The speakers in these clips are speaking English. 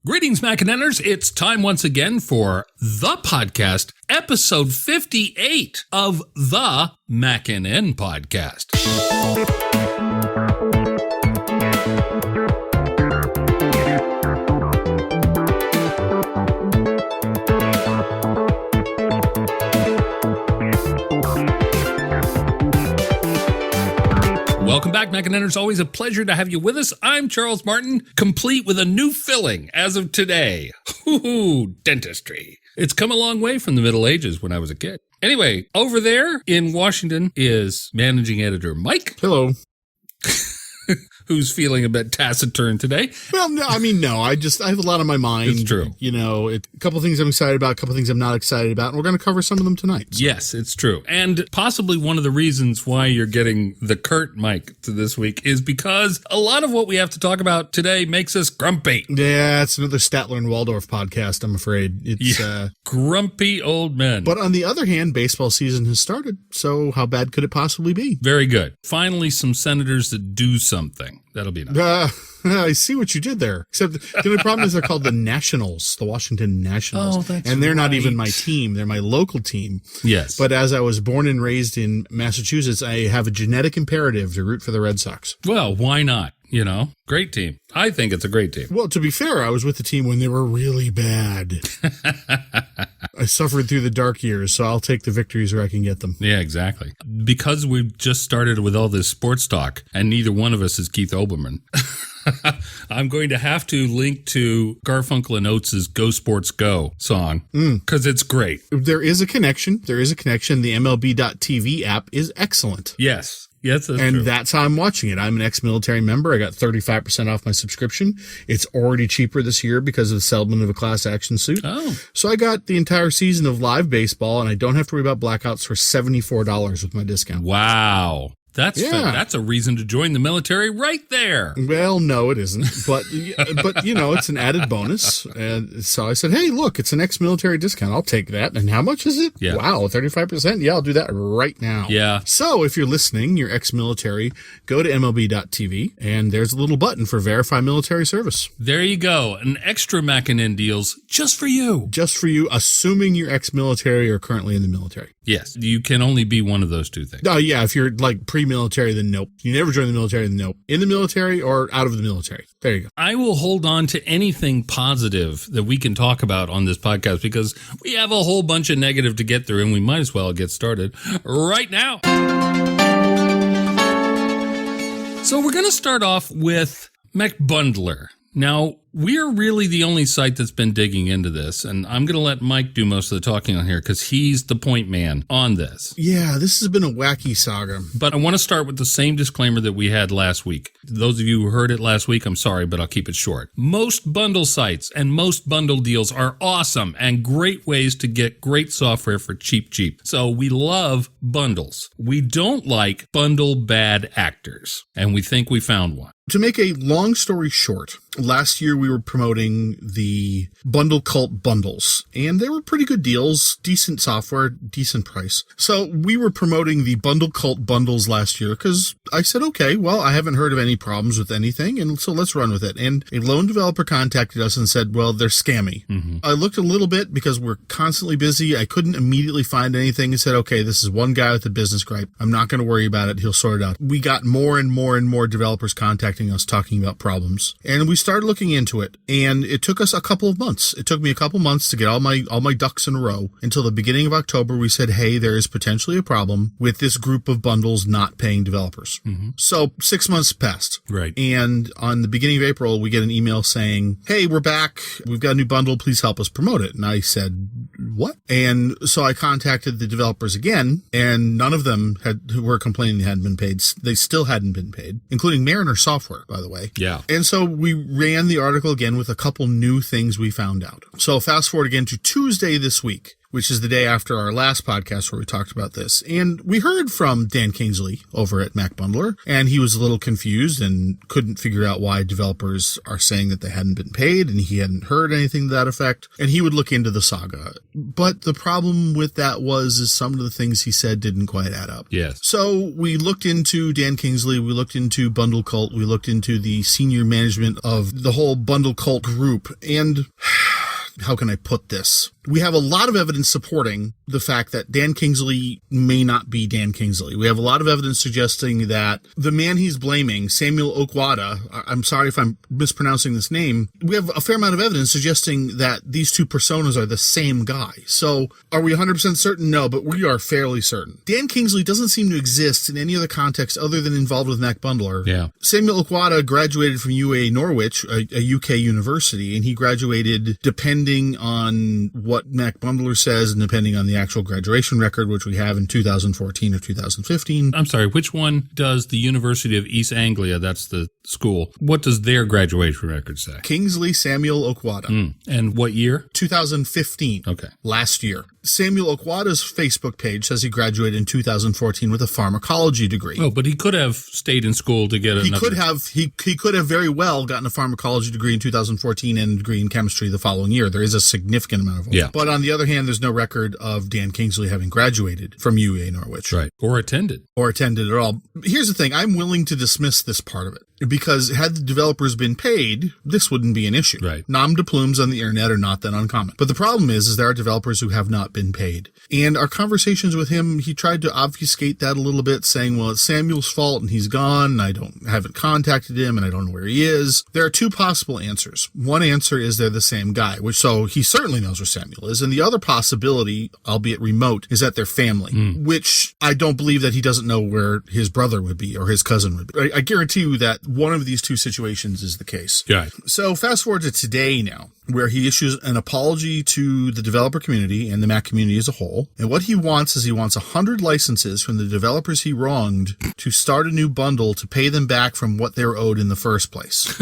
Greetings, MacNNers. It's time once again for the podcast, episode 58 of the MacNN podcast. Welcome back, MacNNers. Always a pleasure to have you with us. I'm Charles Martin, complete with a new filling as of today. Ooh, dentistry. It's come a long way from the Middle Ages when I was a kid. Anyway, over there in Washington is managing editor Mike. Hello. Who's feeling a bit taciturn today. Well, no, I have a lot on my mind. It's true. You know, a couple of things I'm excited about, a couple of things I'm not excited about, and we're going to cover some of them tonight. So. Yes, it's true. And possibly one of the reasons why you're getting the curt mic to this week is because a lot of what we have to talk about today makes us grumpy. Yeah, it's another Statler and Waldorf podcast, I'm afraid. It's grumpy old men. But on the other hand, baseball season has started, so how bad could it possibly be? Very good. Finally, some senators that do something. That'll be nice. I see what you did there. Except the only problem is they're called the Nationals, the Washington Nationals. Oh, that's and they're right. not even my team. They're my local team. Yes. But as I was born and raised in Massachusetts, I have a genetic imperative to root for the Red Sox. Well, why not? You know, great team. I think it's a great team. Well, to be fair, I was with the team when they were really bad. I suffered through the dark years, so I'll take the victories where I can get them. Yeah, exactly. Because we've just started with all this sports talk, and neither one of us is Keith Olbermann, I'm going to have to link to Garfunkel and Oates' Go Sports Go song, because it's great. There is a connection. The MLB.TV app is excellent. Yes. Yes, that's and true. That's how I'm watching it. I'm an ex-military member. I got 35% off my subscription. It's already cheaper this year because of the settlement of a class action suit. Oh. So I got the entire season of live baseball, and I don't have to worry about blackouts for $74 with my discount. Wow. That's a reason to join the military right there. Well, no, it isn't. But you know, it's an added bonus. And so I said, hey, look, it's an ex-military discount. I'll take that. And how much is it? Yeah. Wow, 35%? Yeah, I'll do that right now. Yeah. So if you're listening, you're ex-military, go to MLB.TV, and there's a little button for Verify Military Service. There you go. An extra MacNN deals just for you. Just for you, assuming you're ex-military or currently in the military. Yes. You can only be one of those two things. Oh, yeah. If you're like pre-military, then nope. You never joined the military, then nope. In the military or out of the military. There you go. I will hold on to anything positive that we can talk about on this podcast because we have a whole bunch of negative to get through, and we might as well get started right now. So we're going to start off with MacBundler. Now, we're really the only site that's been digging into this, and I'm going to let Mike do most of the talking on here because he's the point man on this. Yeah, this has been a wacky saga. But I want to start with the same disclaimer that we had last week. Those of you who heard it last week, I'm sorry, but I'll keep it short. Most bundle sites and most bundle deals are awesome and great ways to get great software for cheap. So we love bundles. We don't like bundle bad actors, and we think we found one. To make a long story short, last year we were promoting the Bundle Cult bundles, and they were pretty good deals, decent software, decent price. So we were promoting the Bundle Cult bundles last year because I said, okay, well, I haven't heard of any problems with anything, and so let's run with it. And a loan developer contacted us and said, well, they're scammy. Mm-hmm. I looked a little bit because we're constantly busy. I couldn't immediately find anything and said, okay, this is one guy with a business gripe. I'm not going to worry about it. He'll sort it out. We got more and more developers contacting us talking about problems, and we started looking into it, and it took us a couple of months. It took me a couple months to get all my ducks in a row until the beginning of October. We said, hey, there is potentially a problem with this group of bundles not paying developers. Mm-hmm. So 6 months passed. Right. And on the beginning of April, we get an email saying, hey, we're back. We've got a new bundle. Please help us promote it. And I said, what? And so I contacted the developers again, and none of them who were complaining they hadn't been paid. They still hadn't been paid, including Mariner Software, by the way. Yeah. And so we ran the article again with a couple new things we found out. So fast forward again to Tuesday this week. which is the day after our last podcast where we talked about this. And we heard from Dan Kingsley over at Mac Bundler, and he was a little confused and couldn't figure out why developers are saying that they hadn't been paid, and he hadn't heard anything to that effect, and he would look into the saga. But the problem with that is some of the things he said didn't quite add up. Yes. So we looked into Dan Kingsley, we looked into Bundle Cult, we looked into the senior management of the whole Bundle Cult group, and how can I put this? We have a lot of evidence supporting the fact that Dan Kingsley may not be Dan Kingsley. We have a lot of evidence suggesting that the man he's blaming, Samuel Okwada, I'm sorry if I'm mispronouncing this name, we have a fair amount of evidence suggesting that these two personas are the same guy. So are we 100% certain? No, but we are fairly certain. Dan Kingsley doesn't seem to exist in any other context other than involved with Mac Bundler. Yeah. Samuel Okwada graduated from UA Norwich, a UK university, and he graduated depending on what Mac Bundler says and depending on the actual graduation record, which we have in 2014 or 2015. I'm sorry, which one does the University of East Anglia, that's the school, what does their graduation record say? Kingsley Samuel Okwada. And what year? 2015. Okay. Last year. Samuel Okwada's Facebook page says he graduated in 2014 with a pharmacology degree. Oh, but he could have stayed in school to get another. He could have very well gotten a pharmacology degree in 2014 and a degree in chemistry the following year. There is a significant amount of overlap. Yeah. But on the other hand, there's no record of Dan Kingsley having graduated from UA Norwich. Right. Or attended. Or attended at all. Here's the thing. I'm willing to dismiss this part of it. Because had the developers been paid, this wouldn't be an issue. Right. Nom de plumes on the internet are not that uncommon. But the problem is there are developers who have not been paid. And our conversations with him, he tried to obfuscate that a little bit, saying, well, it's Samuel's fault and he's gone. I haven't contacted him and I don't know where he is. There are two possible answers. One answer is they're the same guy, so he certainly knows where Samuel is. And the other possibility, albeit remote, is that they're family, which I don't believe that he doesn't know where his brother would be or his cousin would be. I guarantee you that one of these two situations is the case. Yeah. So fast forward to today now, where he issues an apology to the developer community and the Mac community as a whole. And what he wants is 100 licenses from the developers he wronged to start a new bundle to pay them back from what they were owed in the first place.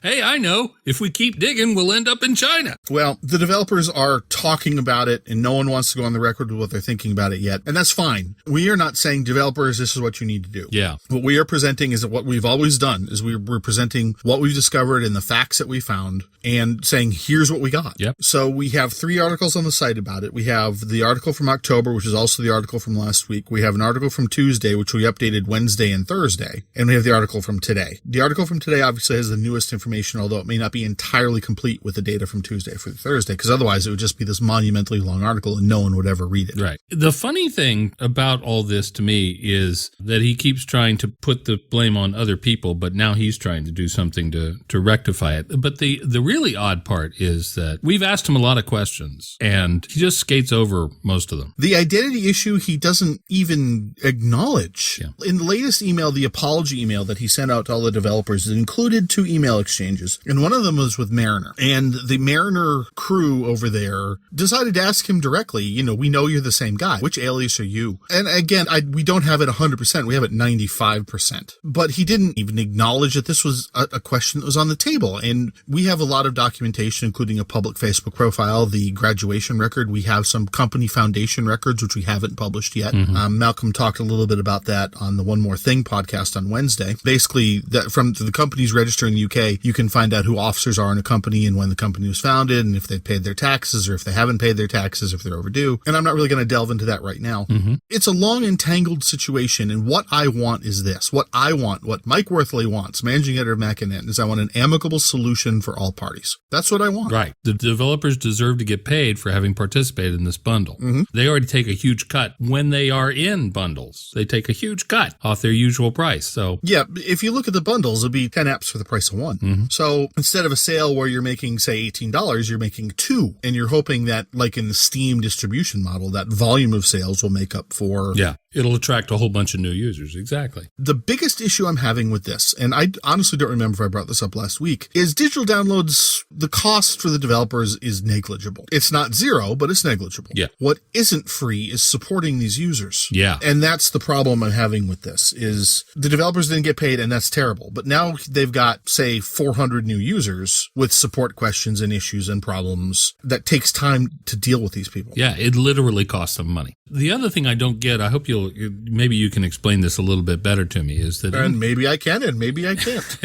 Hey, I know. If we keep digging, we'll end up in China. Well, the developers are talking about it, and no one wants to go on the record with what they're thinking about it yet. And that's fine. We are not saying, developers, this is what you need to do. Yeah. What we are presenting is what we've always done, is we're presenting what we've discovered and the facts that we found and saying, here's what we got. Yep. So we have 3 articles on the site about it. We have the article from October, which is also the article from last week. We have an article from Tuesday, which we updated Wednesday and Thursday. And we have the article from today. The article from today obviously has the newest information, although it may not be entirely complete with the data from Tuesday for Thursday, because otherwise it would just be this monumentally long article and no one would ever read it. Right. The funny thing about all this to me is that he keeps trying to put the blame on other people, but now he's trying to do something to rectify it. But the really odd part is that we've asked him a lot of questions and he just skates over most of them. The identity issue he doesn't even acknowledge. Yeah. In the latest email, the apology email that he sent out to all the developers, it included 2 email exchanges, and one of them was with Mariner. And the Mariner crew over there decided to ask him directly, we know you're the same guy. Which alias are you? And again, we don't have it 100%. We have it 95%. But he didn't even acknowledge that this was a question that was on the table. And we have a lot of documentation, including a public Facebook profile, the graduation record. We have some company foundation records, which we haven't published yet. Malcolm talked a little bit about that on the One More Thing podcast on Wednesday. Basically, that from the companies registered in the UK, you can find out who officers are in a company and when the company was founded and if they paid their taxes or if they haven't paid their taxes, if they're overdue. And I'm not really going to delve into that right now. It's a long, entangled situation. And what I want is this. What Mike Worthley wants, managing editor of MacNN, is I want an amicable solution for all parties. That's what I want. Right. The developers deserve to get paid for having participated in this bundle. They already take a huge cut when they are in bundles. They take a huge cut off their usual price. So yeah, if you look at the bundles, it'll be 10 apps for the price of 1. So instead of a sale where you're making, say, $18, you're making 2. And you're hoping that, like in the Steam distribution model, that volume of sales will make up for It'll attract a whole bunch of new users. Exactly. The biggest issue I'm having with this, and I honestly don't remember if I brought this up last week, is digital downloads, the cost for the developers is negligible. It's not zero, but it's negligible. Yeah. What isn't free is supporting these users. Yeah. And that's the problem I'm having with this, is the developers didn't get paid, and that's terrible. But now they've got, say, 400 new users with support questions and issues and problems that takes time to deal with these people. Yeah, it literally costs them money. The other thing I don't get, I hope maybe you can explain this a little bit better to me, is that... And maybe I can, and maybe I can't.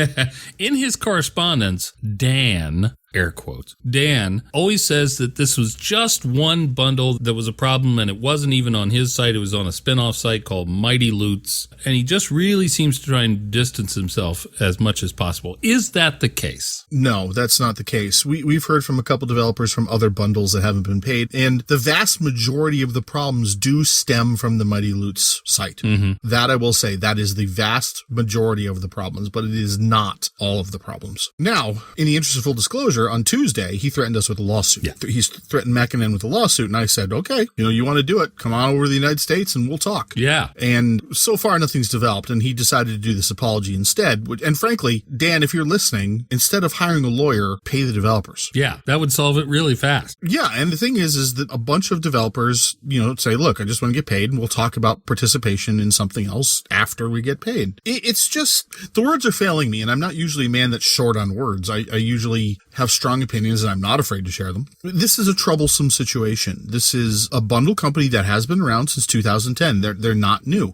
In his correspondence, Dan, air quotes, Dan always says that this was just one bundle that was a problem, and it wasn't even on his site. It was on a spin-off site called Mighty Loots, and he just really seems to try and distance himself as much as possible. Is that the case? No, that's not the case. We've heard from a couple developers from other bundles that haven't been paid, and the vast majority of the problems do stem from the Mighty Loots site. Mm-hmm. That I will say, that is the vast majority of the problems, but it is not all of the problems. Now, in the interest of full disclosure, on Tuesday, he threatened us with a lawsuit. Yeah. He's threatened MacNN with a lawsuit, and I said, okay, you want to do it, come on over to the United States and we'll talk. Yeah. And so far, nothing's developed, and he decided to do this apology instead. And frankly, Dan, if you're listening, instead of hiring a lawyer, pay the developers. Yeah, that would solve it really fast. Yeah, and the thing is that a bunch of developers, say, look, I just want to get paid, and we'll talk about participation in something else after we get paid. It's just, the words are failing me, and I'm not usually a man that's short on words. I usually have strong opinions, and I'm not afraid to share them. This is a troublesome situation. This is a bundle company that has been around since 2010. They're not new.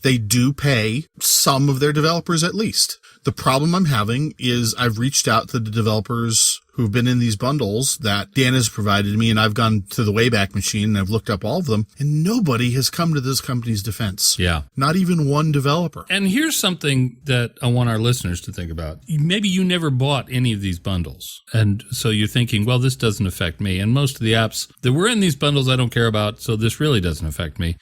They do pay some of their developers at least. The problem I'm having is I've reached out to the developers who've been in these bundles that Dan has provided me, and I've gone to the Wayback Machine and I've looked up all of them, and nobody has come to this company's defense. Yeah. Not even one developer. And here's something that I want our listeners to think about. Maybe you never bought any of these bundles, and so you're thinking, well, this doesn't affect me, and most of the apps that were in these bundles I don't care about, so this really doesn't affect me.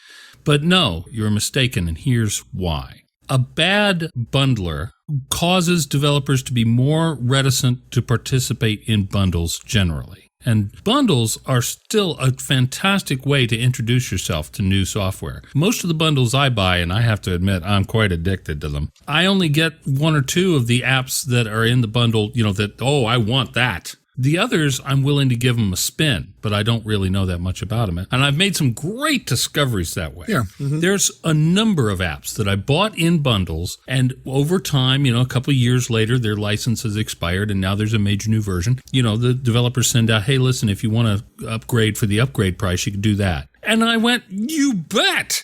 But no, you're mistaken, and here's why. A bad bundler causes developers to be more reticent to participate in bundles generally. And bundles are still a fantastic way to introduce yourself to new software. Most of the bundles I buy, and I have to admit I'm quite addicted to them, I only get one or two of the apps that are in the bundle, I want that. The others, I'm willing to give them a spin, but I don't really know that much about them. And I've made some great discoveries that way. Yeah. Mm-hmm. There's a number of apps that I bought in bundles, and over time, a couple of years later, their license has expired, and now there's a major new version. The developers send out, hey, listen, if you want to upgrade for the upgrade price, you can do that. And I went, you bet.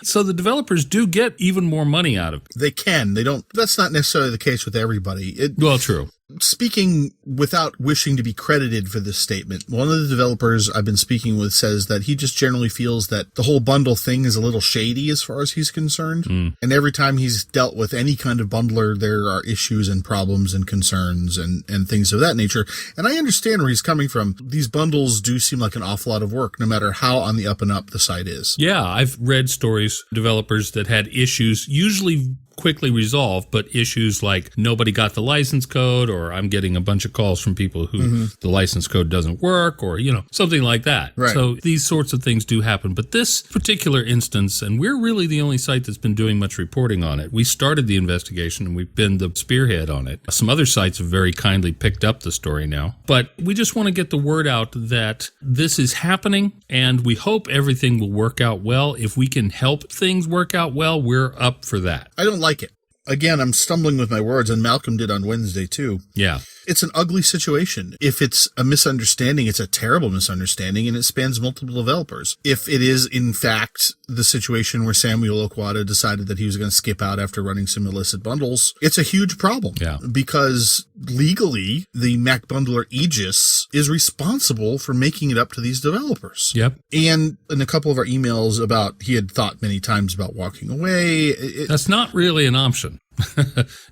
So the developers do get even more money out of it. They can. They don't. That's not necessarily the case with everybody. Well, true. Speaking without wishing to be credited for this statement, one of the developers I've been speaking with says that he just generally feels that the whole bundle thing is a little shady as far as he's concerned. And every time he's dealt with any kind of bundler, there are issues and problems and concerns and things of that nature. And I understand where he's coming from. These bundles do seem like an awful lot of work, no matter how on the up and up the site is. Yeah, I've read stories, developers that had issues, usually quickly resolved, but issues like nobody got the license code, or I'm getting a bunch of calls from people who the license code doesn't work, or, something like that. Right. So these sorts of things do happen. But this particular instance, and we're really the only site that's been doing much reporting on it. We started the investigation and we've been the spearhead on it. Some other sites have very kindly picked up the story now, but we just want to get the word out that this is happening, and we hope everything will work out well. If we can help things work out well, we're up for that. I don't like it. Again, I'm stumbling with my words, and Malcolm did on Wednesday, too. Yeah. It's an ugly situation. If it's a misunderstanding, it's a terrible misunderstanding, and it spans multiple developers. If it is, in fact, the situation where Samuel Okwada decided that he was going to skip out after running some illicit bundles, it's a huge problem. Yeah. Because legally, the Mac Bundler Aegis is responsible for making it up to these developers. Yep. And in a couple of our emails about, he had thought many times about walking away. That's not really an option.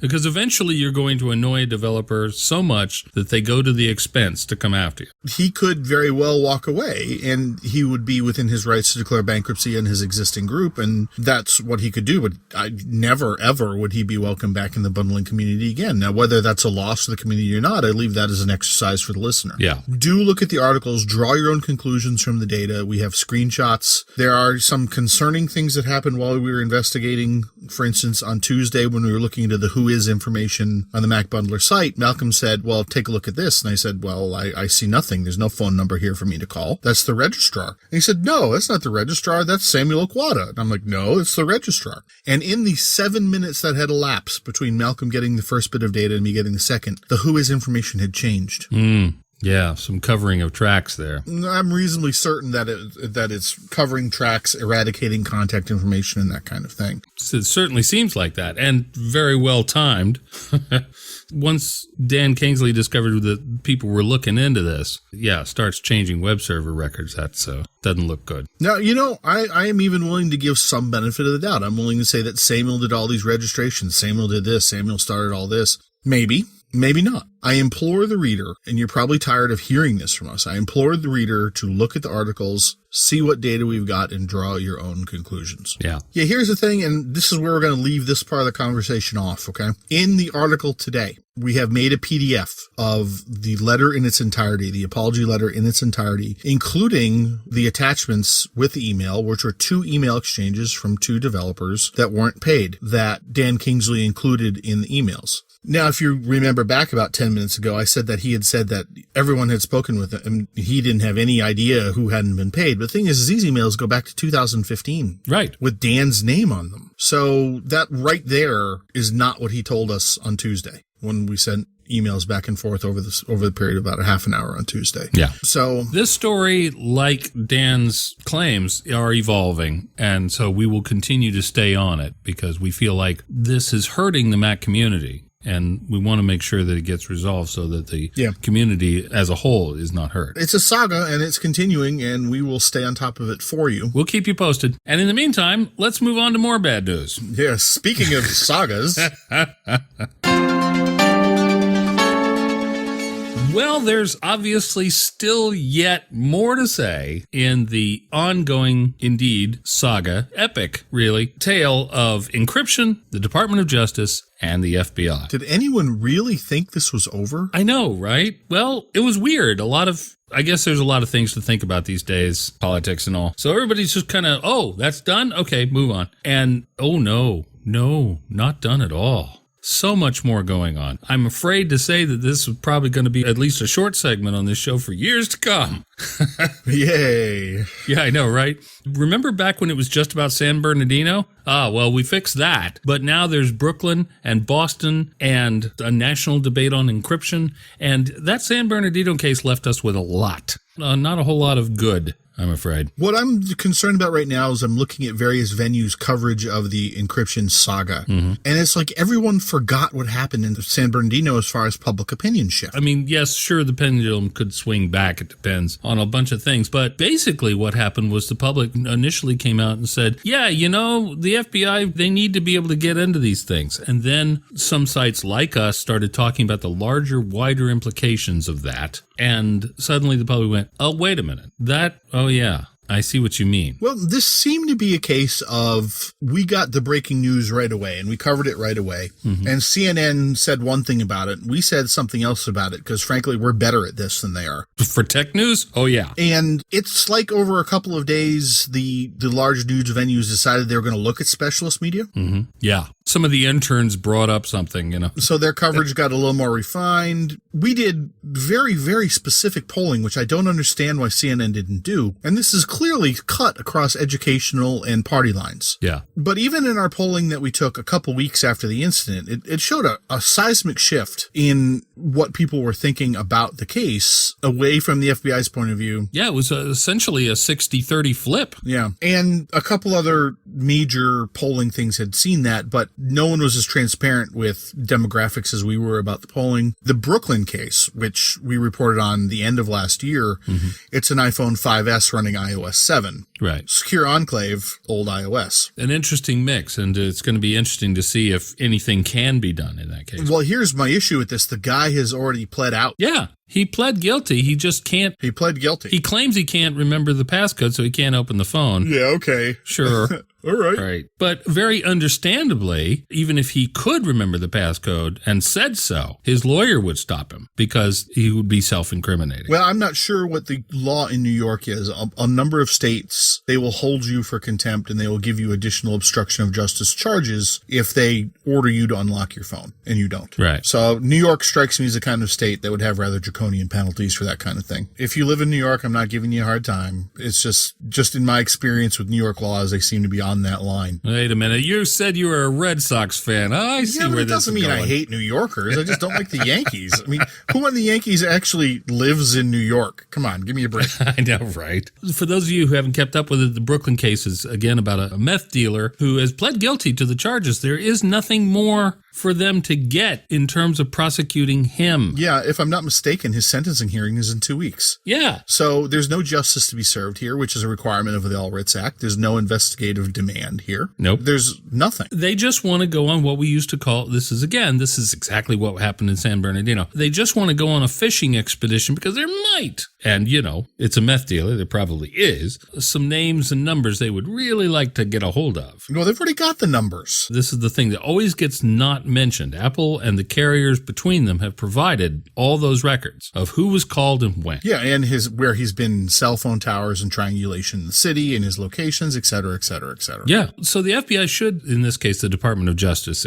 Because eventually you're going to annoy a developer so much that they go to the expense to come after you. he could very well walk away, and he would be within his rights to declare bankruptcy in his existing group, and that's what he could do. But never, ever would he be welcome back in the bundling community again. Now, whether that's a loss to the community or not, I leave that as an exercise for the listener. Yeah. Do look at the articles, draw your own conclusions from the data. We have screenshots. There are some concerning things that happened while we were investigating. For instance, on Tuesday, when we were looking into the who is information on the Mac Bundler site, Malcolm said, well, take a look at this. And I said, well, I see nothing. There's no phone number here for me to call. That's the registrar. And he said, no, that's not the registrar. That's Samuel Okwada. And I'm like, no, it's the registrar. And in the 7 minutes that had elapsed between Malcolm getting the first bit of data and me getting the second, the who is information had changed. Yeah, some covering of tracks there. I'm reasonably certain that it's covering tracks, eradicating contact information, and that kind of thing. It certainly seems like that, and very well timed. Once Dan Kingsley discovered that people were looking into this, starts changing web server records. That doesn't look good. Now, I am even willing to give some benefit of the doubt. I'm willing to say that Samuel did all these registrations. Samuel did this. Samuel started all this. Maybe not. I implore the reader, and you're probably tired of hearing this from us, I implore the reader to look at the articles, see what data we've got, and draw your own conclusions. Yeah, here's the thing, and this is where we're going to leave this part of the conversation off, okay? In the article today, we have made a PDF of the letter in its entirety, the apology letter in its entirety, including the attachments with the email, which were 2 email exchanges from 2 developers that weren't paid that Dan Kingsley included in the emails. Now, if you remember back about 10 minutes ago, I said that he had said that everyone had spoken with him. He didn't have any idea who hadn't been paid. But the thing is these emails go back to 2015. Right. With Dan's name on them. So that right there is not what he told us on Tuesday when we sent emails back and forth over the period of about a half an hour on Tuesday. Yeah. So this story, like Dan's claims, are evolving. And so we will continue to stay on it because we feel like this is hurting the Mac community. And we want to make sure that it gets resolved so that the community as a whole is not hurt. It's a saga, and it's continuing, and we will stay on top of it for you. We'll keep you posted. And in the meantime, let's move on to more bad news. Yeah, speaking of sagas... Well, there's obviously still yet more to say in the ongoing, indeed, saga, epic, really, tale of encryption, the Department of Justice, and the FBI. Did anyone really think this was over? I know, right? Well, it was weird. I guess there's a lot of things to think about these days, politics and all. So everybody's just kind of, that's done? Okay, move on. And, no, not done at all. So much more going on. I'm afraid to say that this is probably going to be at least a short segment on this show for years to come. Yay. Yeah, I know, right? Remember back when it was just about San Bernardino? Well, we fixed that. But now there's Brooklyn and Boston and a national debate on encryption. And that San Bernardino case left us with a lot. Not a whole lot of good, I'm afraid. What I'm concerned about right now is I'm looking at various venues' coverage of the encryption saga. Mm-hmm. And it's like everyone forgot what happened in San Bernardino as far as public opinion shift. I mean, yes, sure, the pendulum could swing back. It depends on a bunch of things. But basically what happened was the public initially came out and said, the FBI, they need to be able to get into these things. And then some sites like us started talking about the larger, wider implications of that. And suddenly the public went, oh, wait a minute. I see what you mean. Well, this seemed to be a case of we got the breaking news right away and we covered it right away. Mm-hmm. And CNN said one thing about it. We said something else about it because, frankly, we're better at this than they are. For tech news? Oh, yeah. And it's like over a couple of days, the large news venues decided they were going to look at specialist media. Mm-hmm. Yeah. Some of the interns brought up something, So their coverage got a little more refined. We did very, very specific polling, which I don't understand why CNN didn't do. And this is clearly cut across educational and party lines. Yeah. But even in our polling that we took a couple weeks after the incident, it showed a seismic shift in what people were thinking about the case away from the FBI's point of view. Yeah, it was essentially a 60-30 flip. Yeah. And a couple other major polling things had seen that, but no one was as transparent with demographics as we were about the polling. The Brooklyn case, which we reported on the end of last year, mm-hmm. It's an iPhone 5S running iOS 7. Right. Secure Enclave, old iOS. An interesting mix, and it's going to be interesting to see if anything can be done in that case. Well, here's my issue with this. The guy has already pled out. Yeah. He pled guilty. He just can't. He pled guilty. He claims he can't remember the passcode, so he can't open the phone. Yeah, okay. Sure. All right. Right. But very understandably, even if he could remember the passcode and said so, his lawyer would stop him because he would be self-incriminating. Well, I'm not sure what the law in New York is. A number of states, they will hold you for contempt and they will give you additional obstruction of justice charges if they order you to unlock your phone and you don't. Right. So New York strikes me as the kind of state that would have rather draconian penalties for that kind of thing. If you live in New York, I'm not giving you a hard time. It's just in my experience with New York laws, they seem to be on that line. Wait a minute. You said you were a Red Sox fan. I see where this is going. It doesn't mean I hate New Yorkers. I just don't like the Yankees. I mean, who on the Yankees actually lives in New York? Come on, give me a break. I know, right? For those of you who haven't kept up with it, the Brooklyn case is, again, about a meth dealer who has pled guilty to the charges. There is nothing more for them to get in terms of prosecuting him. Yeah, if I'm not mistaken, his sentencing hearing is in 2 weeks. Yeah. So there's no justice to be served here, which is a requirement of the All Writs Act. There's no investigative demand here. Nope. There's nothing. They just want to go on what we used to call, this is exactly what happened in San Bernardino. They just want to go on a fishing expedition because there might, and it's a meth dealer, there probably is, some names and numbers they would really like to get a hold of. Well, they've already got the numbers. This is the thing that always gets not mentioned. Apple and the carriers between them have provided all those records of who was called and when. Yeah, and where he's been in cell phone towers and triangulation in the city and his locations, et cetera, et cetera, et cetera. Yeah. So the FBI should, in this case, the Department of Justice,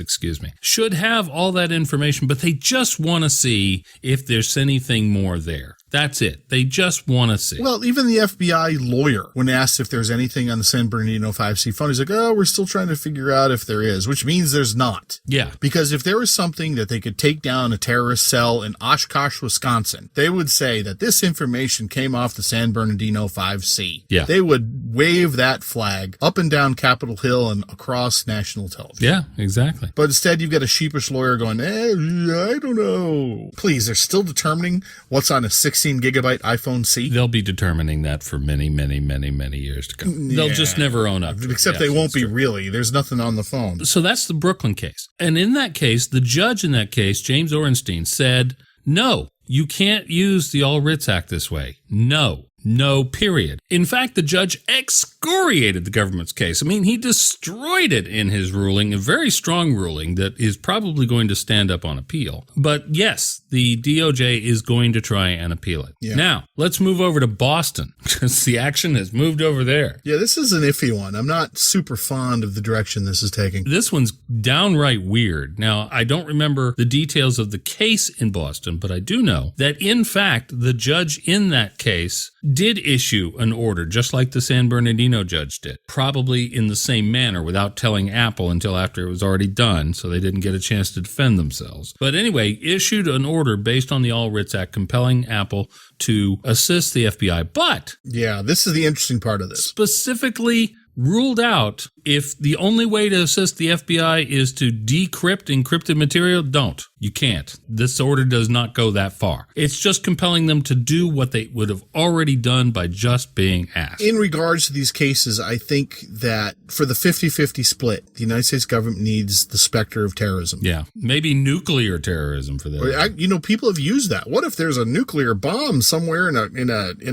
should have all that information, but they just want to see if there's anything more there. That's it. They just want to see. Well, even the FBI lawyer, when asked if there's anything on the San Bernardino 5C phone, he's like, we're still trying to figure out if there is, which means there's not. Yeah. Because if there was something that they could take down a terrorist cell in Oshkosh, Wisconsin, they would say that this information came off the San Bernardino 5C. Yeah. They would wave that flag up and down Capitol Hill and across national television. Yeah, exactly. But instead, you've got a sheepish lawyer going, I don't know. Please, they're still determining what's on a 16-gigabyte iPhone C. They'll be determining that for many, many, many, many years to come. They'll just never own up to it. Except they won't be really. There's nothing on the phone. So that's the Brooklyn case. And in that case, the judge in that case, James Orenstein, said, no, you can't use the All Writs Act this way. No, period. In fact, the judge excoriated the government's case. I mean, he destroyed it in his ruling, a very strong ruling that is probably going to stand up on appeal. But yes, the DOJ is going to try and appeal it. Yeah. Now, let's move over to Boston, because the action has moved over there. Yeah, this is an iffy one. I'm not super fond of the direction this is taking. This one's downright weird. Now, I don't remember the details of the case in Boston, but I do know that, in fact, the judge in that case did issue an order, just like the San Bernardino judge did, probably in the same manner without telling Apple until after it was already done, so they didn't get a chance to defend themselves. But anyway, issued an order based on the All Writs Act compelling Apple to assist the FBI. But yeah, this is the interesting part of this. Specifically ruled out if the only way to assist the FBI is to decrypt encrypted material, don't. You can't. This order does not go that far. It's just compelling them to do what they would have already done by just being asked. In regards to these cases, I think that for the 50-50 split, the United States government needs the specter of terrorism. Yeah. Maybe nuclear terrorism for that. People have used that. What if there's a nuclear bomb somewhere in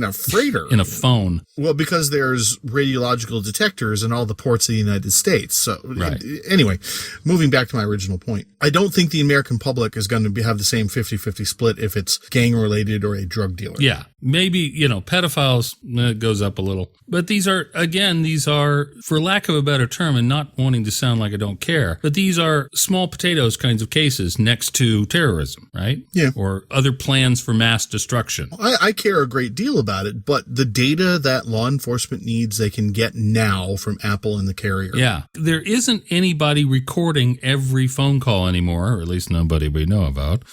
a freighter? In a phone. Well, because there's radiological detectors in all the ports of the United States. So right. Anyway, moving back to my original point, I don't think the American public is going to have the same 50-50 split if it's gang-related or a drug dealer. Yeah. Maybe, pedophiles, it goes up a little. But these are, for lack of a better term, and not wanting to sound like I don't care, but these are small potatoes kinds of cases next to terrorism, right? Yeah. Or other plans for mass destruction. I care a great deal about it, but the data that law enforcement needs, they can get now from Apple and the carrier. Yeah. There isn't anybody recording every phone call anymore, or at least nobody we know about.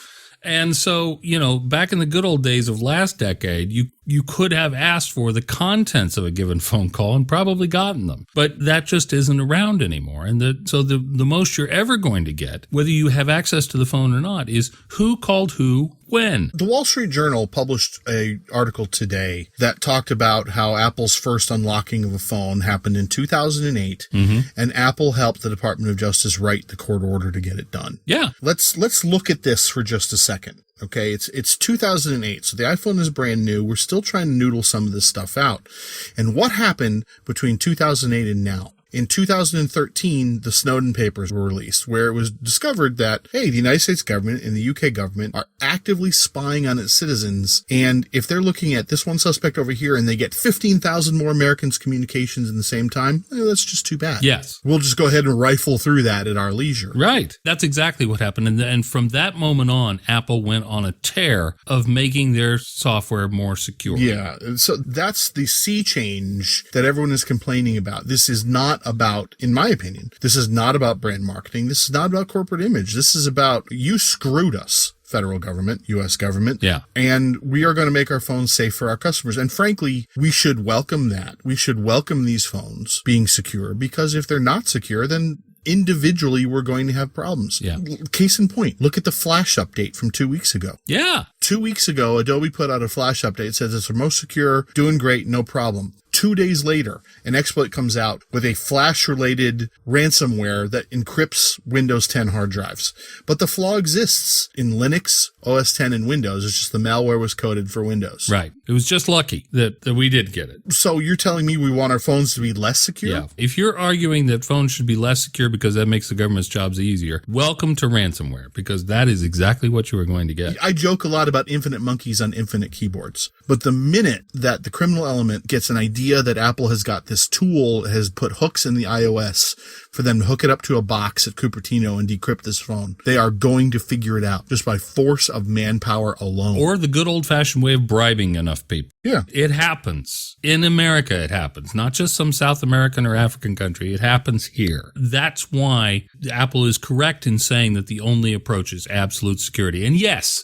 And so, back in the good old days of last decade, you could have asked for the contents of a given phone call and probably gotten them. But that just isn't around anymore. And so the most you're ever going to get, whether you have access to the phone or not, is who called who when. The Wall Street Journal published an article today that talked about how Apple's first unlocking of a phone happened in 2008, and Apple helped the Department of Justice write the court order to get it done. Yeah. Let's look at this for just a second. Okay, it's 2008, so the iPhone is brand new. We're still trying to noodle some of this stuff out. And what happened between 2008 and now? In 2013, the Snowden papers were released, where it was discovered that, hey, the United States government and the UK government are actively spying on its citizens. And if they're looking at this one suspect over here and they get 15,000 more Americans' communications in the same time, that's just too bad. Yes. We'll just go ahead and rifle through that at our leisure. Right. That's exactly what happened. And from that moment on, Apple went on a tear of making their software more secure. Yeah. So that's the sea change that everyone is complaining about. This is not about, in my opinion, this is not about brand marketing. This is not about corporate image. This is about, you screwed us, federal government, U.S. government. Yeah. And we are going to make our phones safe for our customers. And frankly, we should welcome that. We should welcome these phones being secure, because if they're not secure, then individually we're going to have problems. Yeah. Case in point, look at the Flash update from 2 weeks ago. Yeah. 2 weeks ago, Adobe put out a Flash update. It says it's the most secure, doing great, no problem. 2 days later, an exploit comes out with a Flash-related ransomware that encrypts Windows 10 hard drives. But the flaw exists in Linux, OS 10, and Windows. It's just the malware was coded for Windows. Right. It was just lucky that we did get it. So you're telling me we want our phones to be less secure? Yeah. If you're arguing that phones should be less secure because that makes the government's jobs easier, welcome to ransomware, because that is exactly what you are going to get. I joke a lot about infinite monkeys on infinite keyboards. But the minute that the criminal element gets an idea that Apple has got this tool, has put hooks in the iOS for them to hook it up to a box at Cupertino and decrypt this phone, they are going to figure it out just by force of manpower alone. Or the good old-fashioned way of bribing enough people. Yeah. It happens. In America, it happens. Not just some South American or African country. It happens here. That's why Apple is correct in saying that the only approach is absolute security. And yes,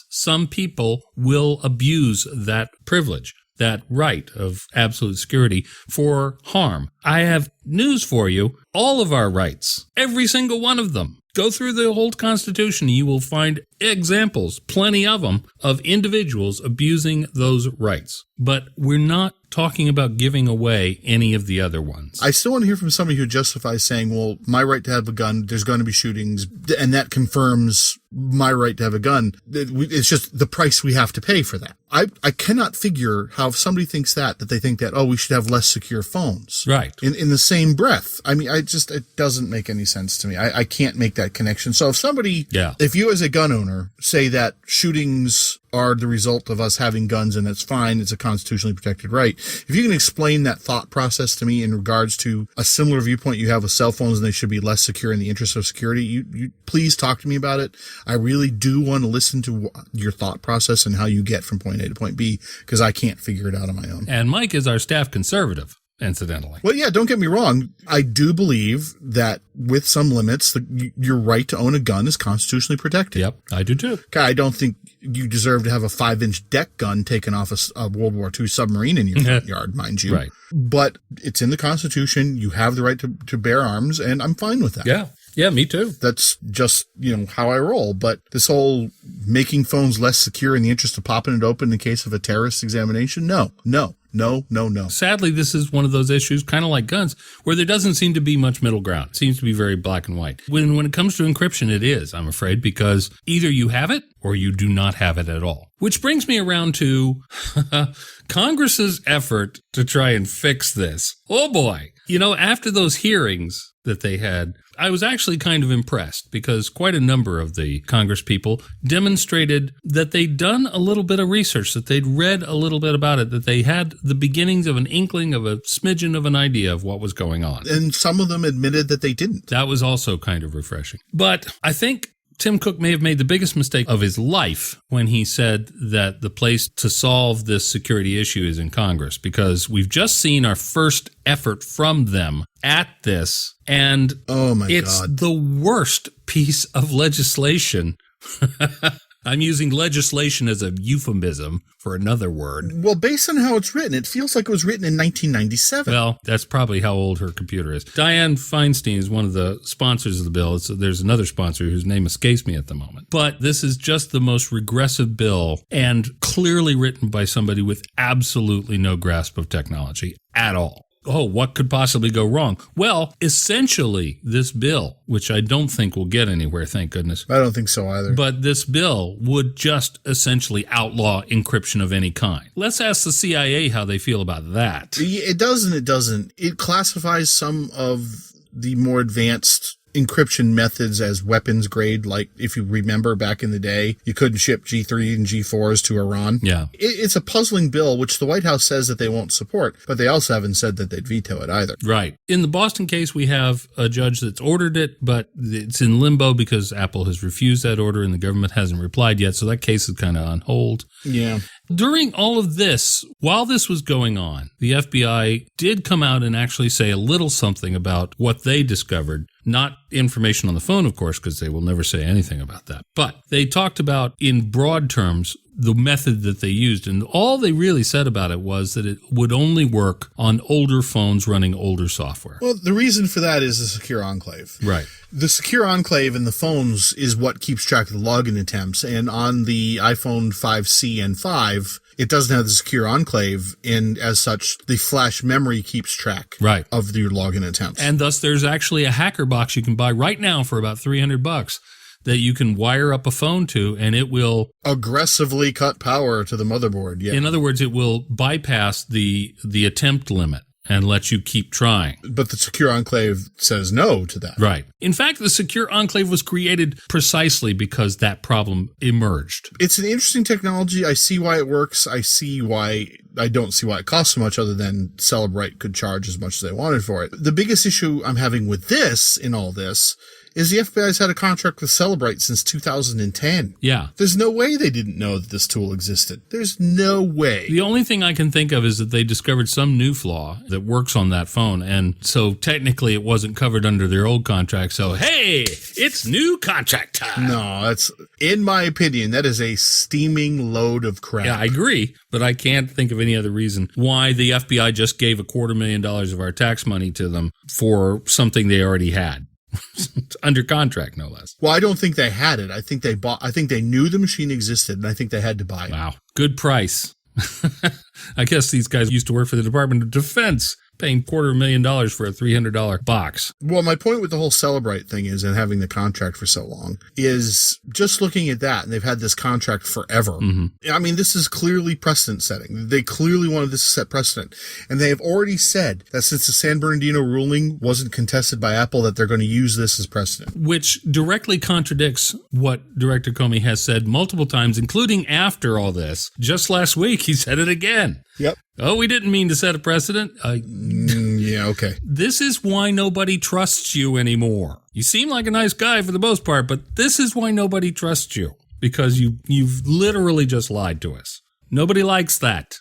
some people will abuse that privilege, that right of absolute security, for harm. I have news for you. All of our rights, every single one of them. Go through the whole Constitution and you will find examples, plenty of them, of individuals abusing those rights. But we're not talking about giving away any of the other ones. I still want to hear from somebody who justifies saying, well, my right to have a gun, there's going to be shootings, and that confirms my right to have a gun. It's just the price we have to pay for that. I cannot figure how if somebody thinks that they think that, oh, we should have less secure phones. Right. In the same breath. I mean, it doesn't make any sense to me. I can't make that connection. So if somebody, if you as a gun owner say that shootings are the result of us having guns and that's fine, it's a constitutionally protected right. If you can explain that thought process to me in regards to a similar viewpoint you have with cell phones and they should be less secure in the interest of security, you please talk to me about it. I really do want to listen to your thought process and how you get from point A to point B, because I can't figure it out on my own. And Mike is our staff conservative, incidentally. Well, yeah, don't get me wrong. I do believe that with some limits, your right to own a gun is constitutionally protected. Yep, I do too. Okay, I don't think you deserve to have a 5-inch deck gun taken off a World War II submarine in your front yard, mind you. Right. But it's in the Constitution. You have the right to bear arms, and I'm fine with that. Yeah. Yeah, me too. That's just, how I roll. But this whole making phones less secure in the interest of popping it open in case of a terrorist examination, no. Sadly, this is one of those issues, kind of like guns, where there doesn't seem to be much middle ground. It seems to be very black and white. When it comes to encryption, it is, I'm afraid, because either you have it or you do not have it at all. Which brings me around to Congress's effort to try and fix this. Oh boy. After those hearings that they had, I was actually kind of impressed because quite a number of the Congress people demonstrated that they'd done a little bit of research, that they'd read a little bit about it, that they had the beginnings of an inkling of a smidgen of an idea of what was going on. And some of them admitted that they didn't. That was also kind of refreshing. But I think Tim Cook may have made the biggest mistake of his life when he said that the place to solve this security issue is in Congress, because we've just seen our first effort from them at this, and it's the worst piece of legislation. I'm using legislation as a euphemism for another word. Well, based on how it's written, it feels like it was written in 1997. Well, that's probably how old her computer is. Dianne Feinstein is one of the sponsors of the bill. There's another sponsor whose name escapes me at the moment. But this is just the most regressive bill, and clearly written by somebody with absolutely no grasp of technology at all. oh, what could possibly go wrong? Well, essentially, this bill, which I don't think will get anywhere, thank goodness. I don't think so either. But this bill would just essentially outlaw encryption of any kind. Let's ask the CIA how they feel about that. It does and it doesn't. It classifies some of the more advanced encryption methods as weapons grade. Like, if you remember back in the day, you couldn't ship G3 and G4s to Iran. Yeah. It's a puzzling bill, which the White House says that they won't support, but they also haven't said that they'd veto it either. Right. In the Boston case, we have a judge that's ordered it, but it's in limbo because Apple has refused that order and the government hasn't replied yet. So that case is kind of on hold. Yeah. During all of this, while this was going on, the FBI did come out and actually say a little something about what they discovered. Not information on the phone, of course, because they will never say anything about that. But they talked about, in broad terms, the method that they used. And all they really said about it was that it would only work on older phones running older software. Well, the reason for that is the secure enclave. Right. The secure enclave in the phones is what keeps track of the login attempts. And on the iPhone 5C and 5, it doesn't have the secure enclave. And as such, the flash memory keeps track of your login attempts. And thus, there's actually a hacker box you can buy right now for about $300 that you can wire up a phone to, and it will aggressively cut power to the motherboard. Yeah. In other words, it will bypass the attempt limit and let you keep trying. But the secure enclave says no to that. Right. In fact, the secure enclave was created precisely because that problem emerged. It's an interesting technology. I see why it works. I don't see why it costs so much, other than Celebrite could charge as much as they wanted for it. The biggest issue I'm having with this, in all this, is the FBI's had a contract with Celebrite since 2010. Yeah. There's no way they didn't know that this tool existed. There's no way. The only thing I can think of is that they discovered some new flaw that works on that phone, and so technically it wasn't covered under their old contract, so hey, it's new contract time. No, that's, in my opinion, that is a steaming load of crap. Yeah, I agree, but I can't think of any other reason why the FBI just gave $250,000 of our tax money to them for something they already had. Under contract, no less. Well, I don't think they had it. I think they knew the machine existed, and I think they had to buy it. Wow. Good price. I guess these guys used to work for the Department of Defense, paying $250,000 for a $300 box. Well, my point with the whole Celebrite thing is, and having the contract for so long, is just looking at that, and they've had this contract forever. Mm-hmm. I mean, this is clearly precedent setting. They clearly wanted this to set precedent. And they have already said that since the San Bernardino ruling wasn't contested by Apple, that they're going to use this as precedent. Which directly contradicts what Director Comey has said multiple times, including after all this. Just last week, he said it again. Yep. Oh, we didn't mean to set a precedent. Yeah, okay. This is why nobody trusts you anymore. You seem like a nice guy for the most part, but this is why nobody trusts you. Because you've literally just lied to us. Nobody likes that.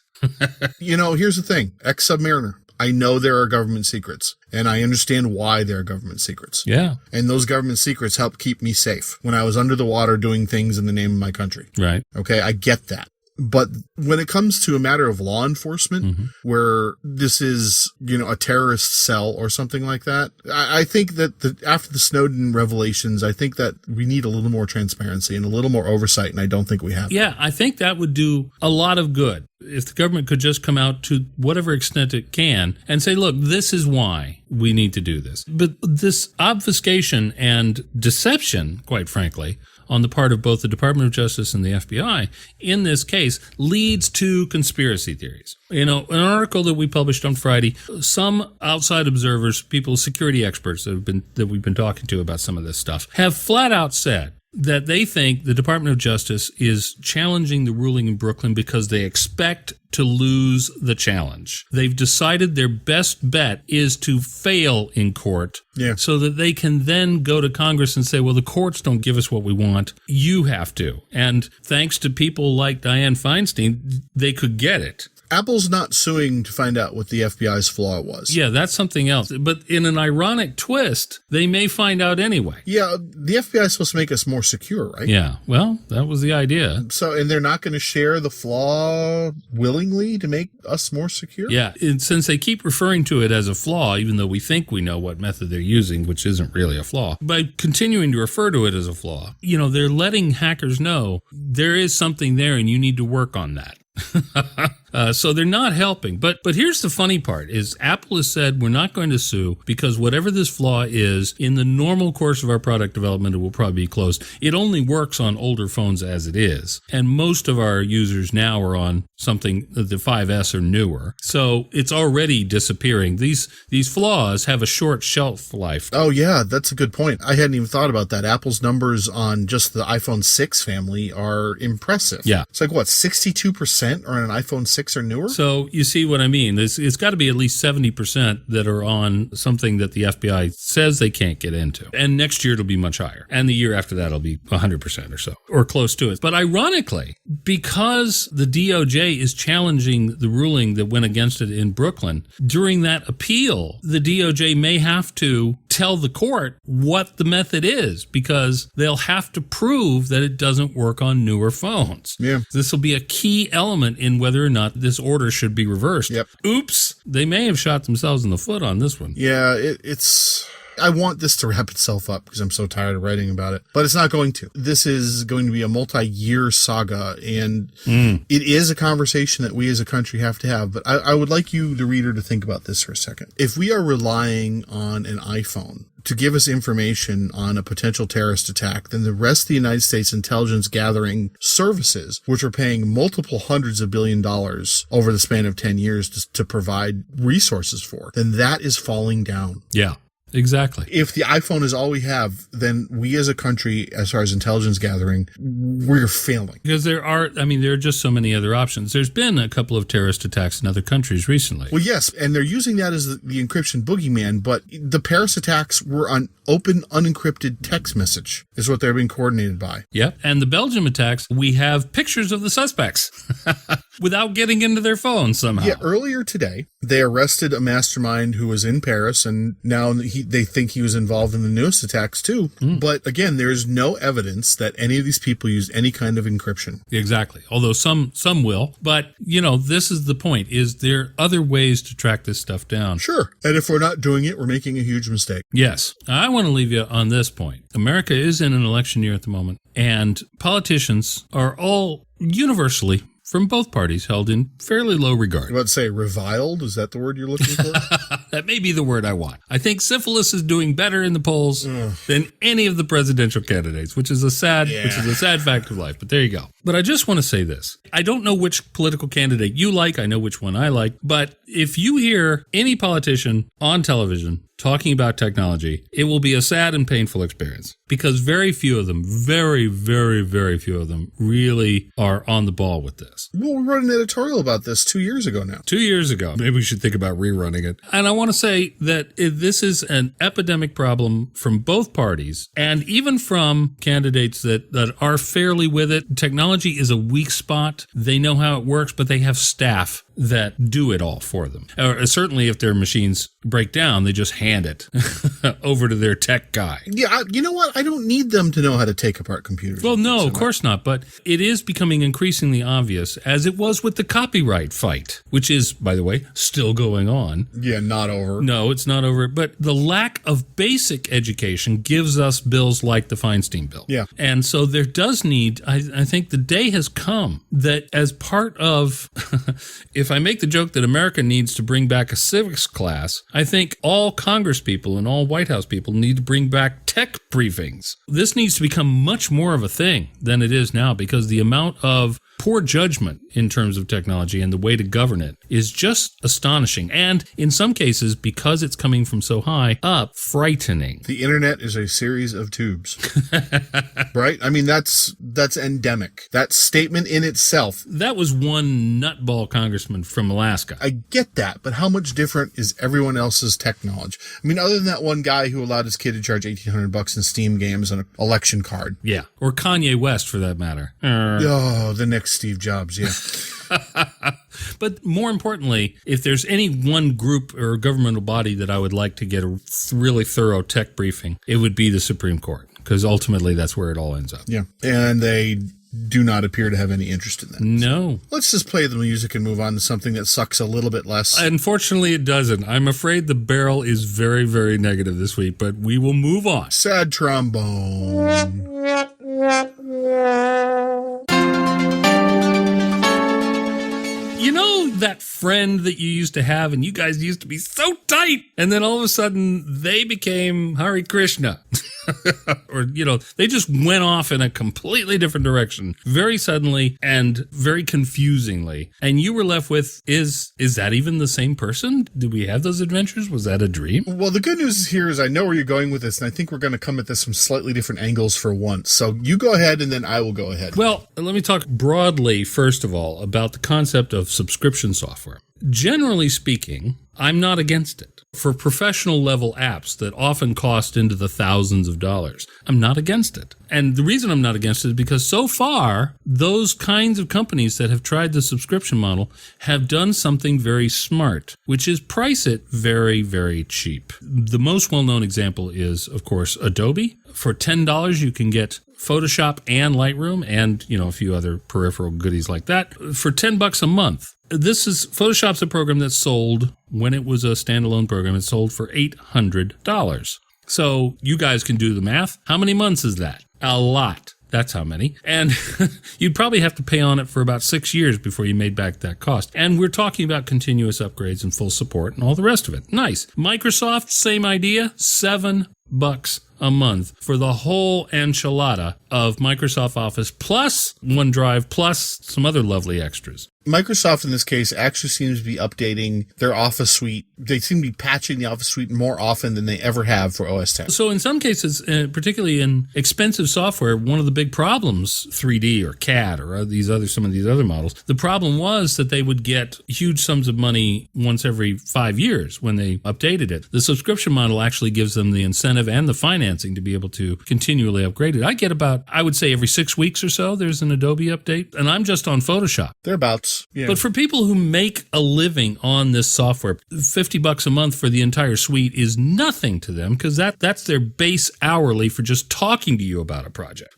Here's the thing. Ex-Submariner. I know there are government secrets, and I understand why there are government secrets. Yeah. And those government secrets help keep me safe when I was under the water doing things in the name of my country. Right. Okay, I get that. But when it comes to a matter of law enforcement, where this is, a terrorist cell or something like that, I think that after the Snowden revelations, I think that we need a little more transparency and a little more oversight, and I don't think we have. Yeah, I think that would do a lot of good. If the government could just come out to whatever extent it can and say, look, this is why we need to do this. But this obfuscation and deception, quite frankly, on the part of both the Department of Justice and the FBI, in this case, leads to conspiracy theories. An article that we published on Friday, some outside observers, people, security experts that we've been talking to about some of this stuff, have flat out said that they think the Department of Justice is challenging the ruling in Brooklyn because they expect to lose the challenge. They've decided their best bet is to fail in court so that they can then go to Congress and say, well, the courts don't give us what we want. You have to. And thanks to people like Dianne Feinstein, they could get it. Apple's not suing to find out what the FBI's flaw was. Yeah, that's something else. But in an ironic twist, they may find out anyway. Yeah, the FBI is supposed to make us more secure, right? Yeah, well, that was the idea. So, and they're not going to share the flaw willingly to make us more secure? Yeah, and since they keep referring to it as a flaw, even though we think we know what method they're using, which isn't really a flaw, by continuing to refer to it as a flaw, they're letting hackers know there is something there and you need to work on that. So they're not helping. But here's the funny part is Apple has said we're not going to sue because whatever this flaw is, in the normal course of our product development, it will probably be closed. It only works on older phones as it is. And most of our users now are on something, the 5S or newer. So it's already disappearing. These flaws have a short shelf life. Oh, yeah, that's a good point. I hadn't even thought about that. Apple's numbers on just the iPhone 6 family are impressive. Yeah. It's like, what, 62% are on an iPhone 6 or newer? So you see what I mean? It's got to be at least 70% that are on something that the FBI says they can't get into. And next year it'll be much higher. And the year after that it'll be 100% or so, or close to it. But ironically, because the DOJ is challenging the ruling that went against it in Brooklyn, during that appeal, the DOJ may have to tell the court what the method is because they'll have to prove that it doesn't work on newer phones. Yeah. This will be a key element in whether or not this order should be reversed. Yep. Oops. They may have shot themselves in the foot on this one. Yeah, it's... I want this to wrap itself up because I'm so tired of writing about it, but it's not going to. This is going to be a multi-year saga, and it is a conversation that we as a country have to have. But I would like you, the reader, to think about this for a second. If we are relying on an iPhone to give us information on a potential terrorist attack, then the rest of the United States intelligence gathering services, which are paying multiple hundreds of $billions over the span of 10 years to provide resources for, then that is falling down. Yeah. Exactly. If the iPhone is all we have, then we as a country, as far as intelligence gathering, we're failing. Because there are just so many other options. There's been a couple of terrorist attacks in other countries recently. Well, yes, and they're using that as the encryption boogeyman, but the Paris attacks were on open, unencrypted text message, is what they're being coordinated by. Yep. And the Belgium attacks, we have pictures of the suspects without getting into their phones somehow. Yeah, earlier today, they arrested a mastermind who was in Paris, and now they think he was involved in the newest attacks too. But again, there is no evidence that any of these people used any kind of encryption. Exactly. Although some will. But, this is the point. Is there other ways to track this stuff down? Sure. And if we're not doing it, we're making a huge mistake. Yes. I want to leave you on this point. America is in an election year at the moment, and politicians are all universally, from both parties, held in fairly low regard. You about to say reviled? Is that the word you're looking for? That may be the word I want. I think syphilis is doing better in the polls than any of the presidential candidates, which is a sad fact of life. But there you go. But I just want to say this. I don't know which political candidate you like. I know which one I like. But if you hear any politician on television talking about technology, it will be a sad and painful experience because very few of them, very, very, very few of them really are on the ball with this. Well, we wrote an editorial about this 2 years ago now. 2 years ago. Maybe we should think about rerunning it. And I want to say that this is an epidemic problem from both parties and even from candidates that are fairly with it. Technology is a weak spot. They know how it works, but they have staff that do it all for them. Or certainly if their machines break down, they just hand it over to their tech guy. Yeah, you know what? I don't need them to know how to take apart computers. Well, no, of course not. But it is becoming increasingly obvious, as it was with the copyright fight, which is, by the way, still going on. Yeah, not over. No, it's not over. But the lack of basic education gives us bills like the Feinstein bill. Yeah. And so there does need, I think the day has come that as part of, if I make the joke that America needs to bring back a civics class, I think all Congress people and all White House people need to bring back tech briefings. This needs to become much more of a thing than it is now because the amount of poor judgment in terms of technology and the way to govern it is just astonishing. And in some cases, because it's coming from so high up, frightening. The internet is a series of tubes. Right? I mean, that's endemic. That statement in itself. That was one nutball congressman from Alaska. I get that, but how much different is everyone else's tech knowledge? I mean, other than that one guy who allowed his kid to charge $1,800 in Steam games on an election card. Yeah. Or Kanye West, for that matter. Oh, the next Steve Jobs, yeah. But more importantly, if there's any one group or governmental body that I would like to get a really thorough tech briefing, it would be the Supreme Court, because ultimately that's where it all ends up. Yeah, and they do not appear to have any interest in that. No. So let's just play the music and move on to something that sucks a little bit less. Unfortunately, it doesn't. I'm afraid the barrel is very, very negative this week, but we will move on. Sad trombone. You know that friend that you used to have and you guys used to be so tight, and then all of a sudden they became Hare Krishna. Or, they just went off in a completely different direction very suddenly and very confusingly. And you were left with, is that even the same person? Did we have those adventures? Was that a dream? Well, the good news here is I know where you're going with this, and I think we're going to come at this from slightly different angles for once. So you go ahead, and then I will go ahead. Well, let me talk broadly, first of all, about the concept of subscription software. Generally speaking, I'm not against it. For professional level apps that often cost into the thousands of dollars, I'm not against it. And the reason I'm not against it is because so far, those kinds of companies that have tried the subscription model have done something very smart, which is price it very, very cheap. The most well-known example is, of course, Adobe. For $10, you can get Photoshop and Lightroom and, a few other peripheral goodies like that for $10 a month. Photoshop's a program that sold, when it was a standalone program, it sold for $800. So you guys can do the math. How many months is that? A lot. That's how many. And you'd probably have to pay on it for about 6 years before you made back that cost. And we're talking about continuous upgrades and full support and all the rest of it. Nice. Microsoft, same idea, $7 a month for the whole enchilada of Microsoft Office plus OneDrive plus some other lovely extras. Microsoft, in this case, actually seems to be updating their Office suite. They seem to be patching the Office suite more often than they ever have for OS X. So in some cases, particularly in expensive software, one of the big problems, 3D or CAD or some of these other models, the problem was that they would get huge sums of money once every 5 years when they updated it. The subscription model actually gives them the incentive and the financing to be able to continually upgrade it. I get about, I would say every 6 weeks or so, there's an Adobe update, and I'm just on Photoshop. Thereabouts. Yeah. But for people who make a living on this software, $50 a month for the entire suite is nothing to them because that's their base hourly for just talking to you about a project.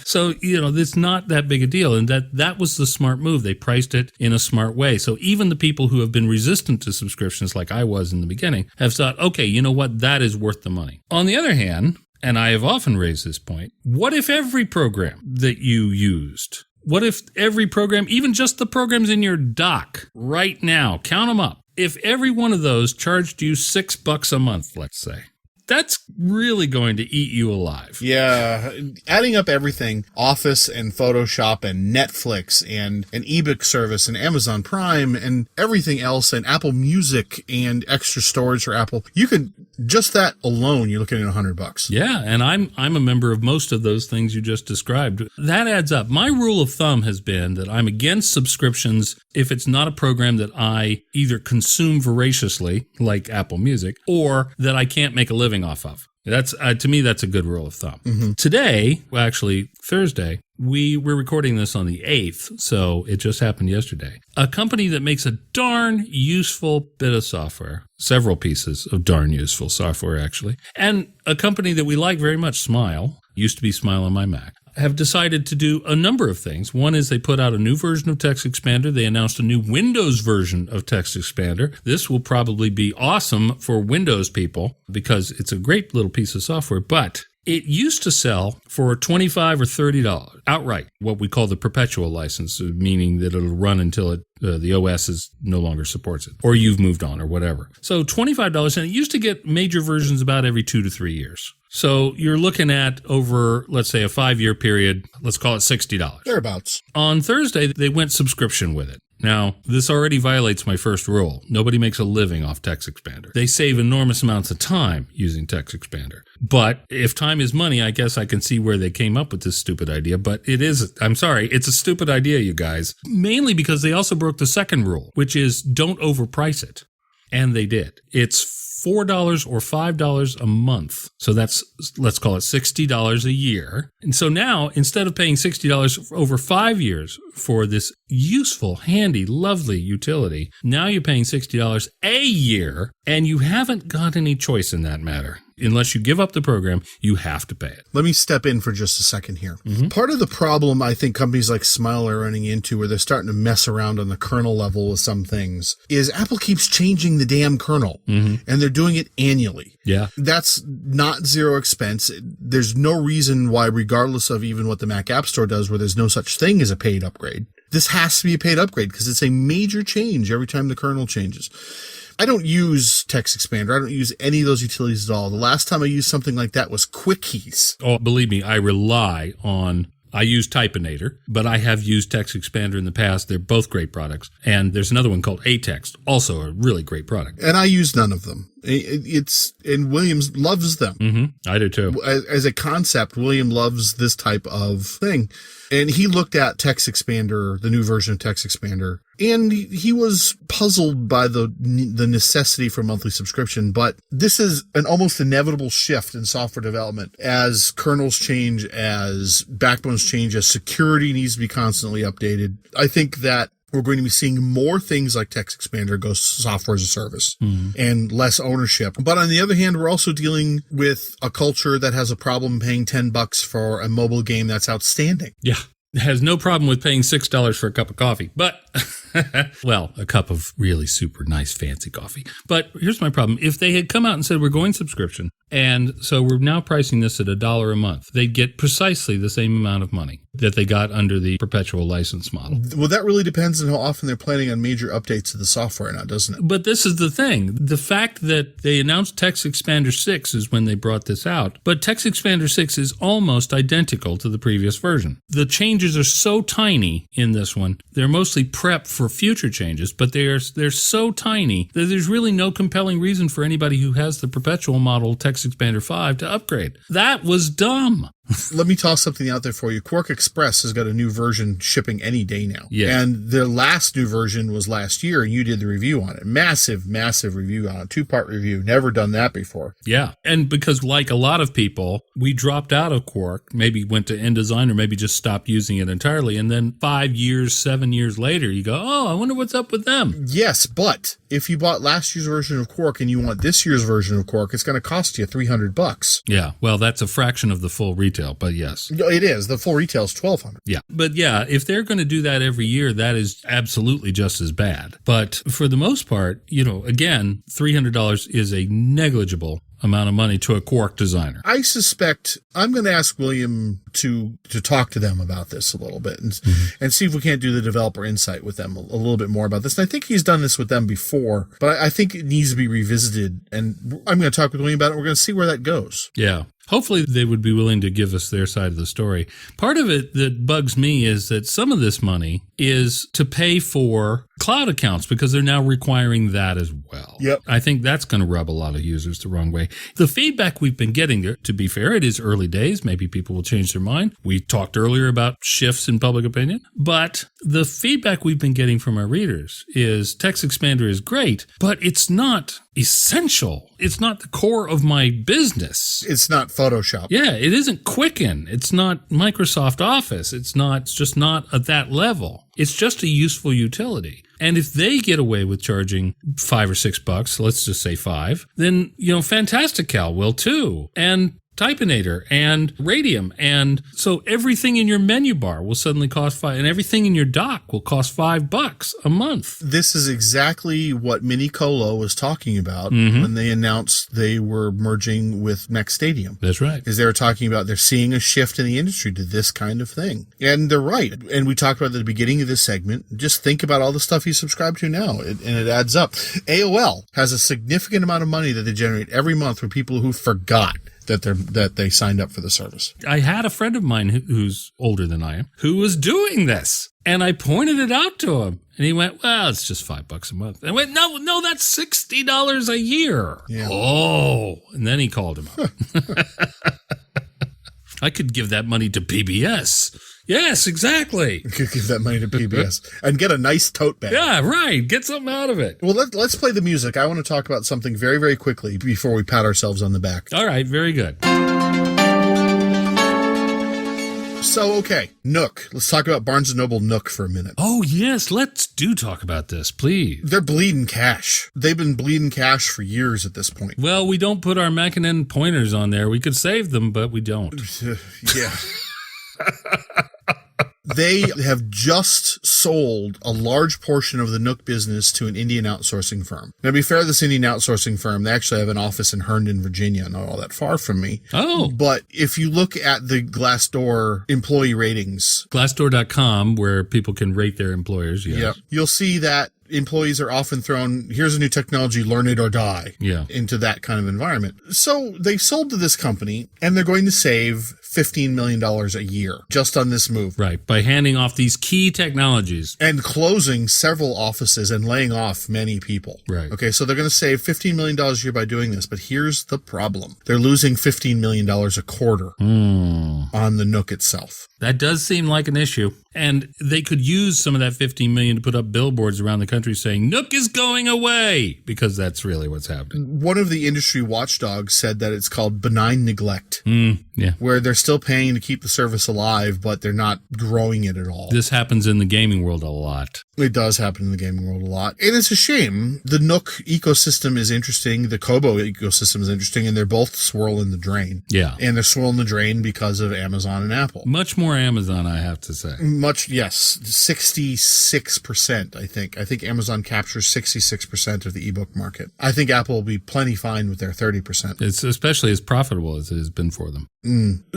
So, it's not that big a deal. And that was the smart move. They priced it in a smart way. So even the people who have been resistant to subscriptions like I was in the beginning have thought, okay, you know what? That is worth the money. On the other hand, and I have often raised this point, what if every program that you used, what if every program, even just the programs in your dock right now, count them up, if every one of those charged you $6 a month, let's say, that's really going to eat you alive. Yeah. Adding up everything, Office and Photoshop and Netflix and an ebook service and Amazon Prime and everything else and Apple Music and extra storage for Apple, you can, just that alone, you're looking at $100. Yeah. And I'm a member of most of those things you just described. That adds up. My rule of thumb has been that I'm against subscriptions if it's not a program that I either consume voraciously, like Apple Music, or that I can't make a living off of. That's to me, that's a good rule of thumb. Mm-hmm. Today, well, actually Thursday, we're recording this on the 8th, so it just happened yesterday. A company that makes a darn useful bit of software, several pieces of darn useful software, actually, and a company that we like very much, Smile, used to be Smile on my Mac, have decided to do a number of things. One is they put out a new version of Text Expander. They announced a new Windows version of Text Expander. This will probably be awesome for Windows people because it's a great little piece of software, but it used to sell for $25 or $30 outright, what we call the perpetual license, meaning that it'll run until the OS no longer supports it, or you've moved on or whatever. So $25, and it used to get major versions about every 2 to 3 years. So you're looking at over, let's say, a 5-year period, let's call it $60. Thereabouts. On Thursday, they went subscription with it. Now, this already violates my first rule. Nobody makes a living off Text Expander. They save enormous amounts of time using Text Expander. But if time is money, I guess I can see where they came up with this stupid idea. But it's a stupid idea, you guys. Mainly because they also broke the second rule, which is don't overprice it. And they did. It's $4 or $5 a month. So that's, let's call it $60 a year. And so now, instead of paying $60 over 5 years for this useful, handy, lovely utility, now you're paying $60 a year, and you haven't got any choice in that matter. Unless you give up the program, you have to pay it. Let me step in for just a second here. Mm-hmm. Part of the problem I think companies like Smile are running into, where they're starting to mess around on the kernel level with some things, is Apple keeps changing the damn kernel, and they're doing it annually. Yeah. That's not zero expense. There's no reason why, regardless of even what the Mac App Store does, where there's no such thing as a paid upgrade, this has to be a paid upgrade because it's a major change every time the kernel changes. I don't use Text Expander. I don't use any of those utilities at all. The last time I used something like that was Quickies. Oh, believe me, I use Typinator, but I have used Text Expander in the past. They're both great products. And there's another one called Atext, also a really great product. And I use none of them. And Williams loves them. Mm-hmm. I do too. As a concept, William loves this type of thing. And he looked at Text Expander, the new version of Text Expander, and he was puzzled by the necessity for monthly subscription. But this is an almost inevitable shift in software development as kernels change, as backbones change, as security needs to be constantly updated. I think that we're going to be seeing more things like Text Expander go software as a service and less ownership. But on the other hand, we're also dealing with a culture that has a problem paying $10 for a mobile game that's outstanding. Yeah. Has no problem with paying $6 for a cup of coffee, but well, a cup of really super nice fancy coffee. But here's my problem. If they had come out and said, we're going subscription, and so we're now pricing this at $1 a month, they'd get precisely the same amount of money that they got under the perpetual license model. Well, that really depends on how often they're planning on major updates to the software now, doesn't it? But this is the thing. The fact that they announced Text Expander 6 is when they brought this out, but Text Expander 6 is almost identical to the previous version. The changes are so tiny in this one. They're mostly prep for future changes, but they're so tiny that there's really no compelling reason for anybody who has the perpetual model Text Expander 5 to upgrade. That was dumb. Let me toss something out there for you. Quark Express has got a new version shipping any day now. Yeah. And their last new version was last year, and you did the review on it. Massive review on it. 2-part review. Never done that before. Yeah. And because like a lot of people, we dropped out of Quark, maybe went to InDesign or maybe just stopped using it entirely. And then 5 years, 7 years later, you go, oh, I wonder what's up with them. Yes, but if you bought last year's version of Quark and you want this year's version of Quark, it's going to cost you $300. Yeah. Well, that's a fraction of the full retail, but yes. It is. The full retail is $1,200. Yeah. But yeah, if they're going to do that every year, that is absolutely just as bad. But for the most part, again, $300 is a negligible amount of money to a Quark designer. I suspect I'm going to ask William to talk to them about this a little bit and see if we can't do the developer insight with them a little bit more about this. And I think he's done this with them before, but I think it needs to be revisited. And I'm going to talk with William about it. We're going to see where that goes. Yeah. Hopefully they would be willing to give us their side of the story. Part of it that bugs me is that some of this money is to pay for cloud accounts because they're now requiring that as well. Yep. I think that's going to rub a lot of users the wrong way. The feedback we've been getting, to be fair, it is early days. Maybe people will change their mind. We talked earlier about shifts in public opinion, but the feedback we've been getting from our readers is Text Expander is great, but it's not essential. It's not the core of my business. It's not Photoshop. Yeah, it isn't Quicken. It's not Microsoft Office. It's just not at that level. It's just a useful utility. And if they get away with charging $5 or $6, let's just say $5, then, Fantastical will too. And Typinator and Radium. And so everything in your menu bar will suddenly cost $5, and everything in your dock will cost $5 a month. This is exactly what Mini Colo was talking about when they announced they were merging with Mech Stadium. That's right. Is they were talking about they're seeing a shift in the industry to this kind of thing. And they're right. And we talked about at the beginning of this segment. Just think about all the stuff you subscribe to now, and it adds up. AOL has a significant amount of money that they generate every month from people who forgot that they signed up for the service. I had a friend of mine who's older than I am who was doing this, and I pointed it out to him, and he went, well, it's just $5 a month. And I went, no, that's $60 a year. Yeah. Oh, and then he called him up. I could give that money to PBS. Yes, exactly. You could give that money to PBS and get a nice tote bag. Yeah, right. Get something out of it. Well, let's play the music. I want to talk about something very, very quickly before we pat ourselves on the back. All right, very good. So, okay, Nook. Let's talk about Barnes & Noble Nook for a minute. Oh, yes, let's talk about this, please. They're bleeding cash. They've been bleeding cash for years at this point. Well, we don't put our MacNN pointers on there. We could save them, but we don't. Yeah. They have just sold a large portion of the Nook business to an Indian outsourcing firm. Now, to be fair, this Indian outsourcing firm, they actually have an office in Herndon, Virginia, not all that far from me. Oh. But if you look at the Glassdoor employee ratings, Glassdoor.com, where people can rate their employers, yes. You'll see that employees are often thrown, here's a new technology, learn it or die, into that kind of environment. So they sold to this company, and they're going to save $15 million a year just on this move. Right, by handing off these key technologies. And closing several offices and laying off many people. Right. Okay, so they're going to save $15 million a year by doing this, but here's the problem. They're losing $15 million a quarter on the Nook itself. That does seem like an issue. And they could use some of that $15 million to put up billboards around the country saying, Nook is going away, because that's really what's happening. One of the industry watchdogs said that it's called benign neglect, where they're still paying to keep the service alive, but they're not growing it at all. This happens in the gaming world a lot. It does happen in the gaming world a lot. And it's a shame. The Nook ecosystem is interesting. The Kobo ecosystem is interesting, and they're both swirling the drain. Yeah. And they're swirling the drain because of Amazon and Apple. Much more Amazon, I have to say. Much, yes. 66%, I think. I think Amazon captures 66% of the ebook market. I think Apple will be plenty fine with their 30%. It's especially as profitable as it has been for them.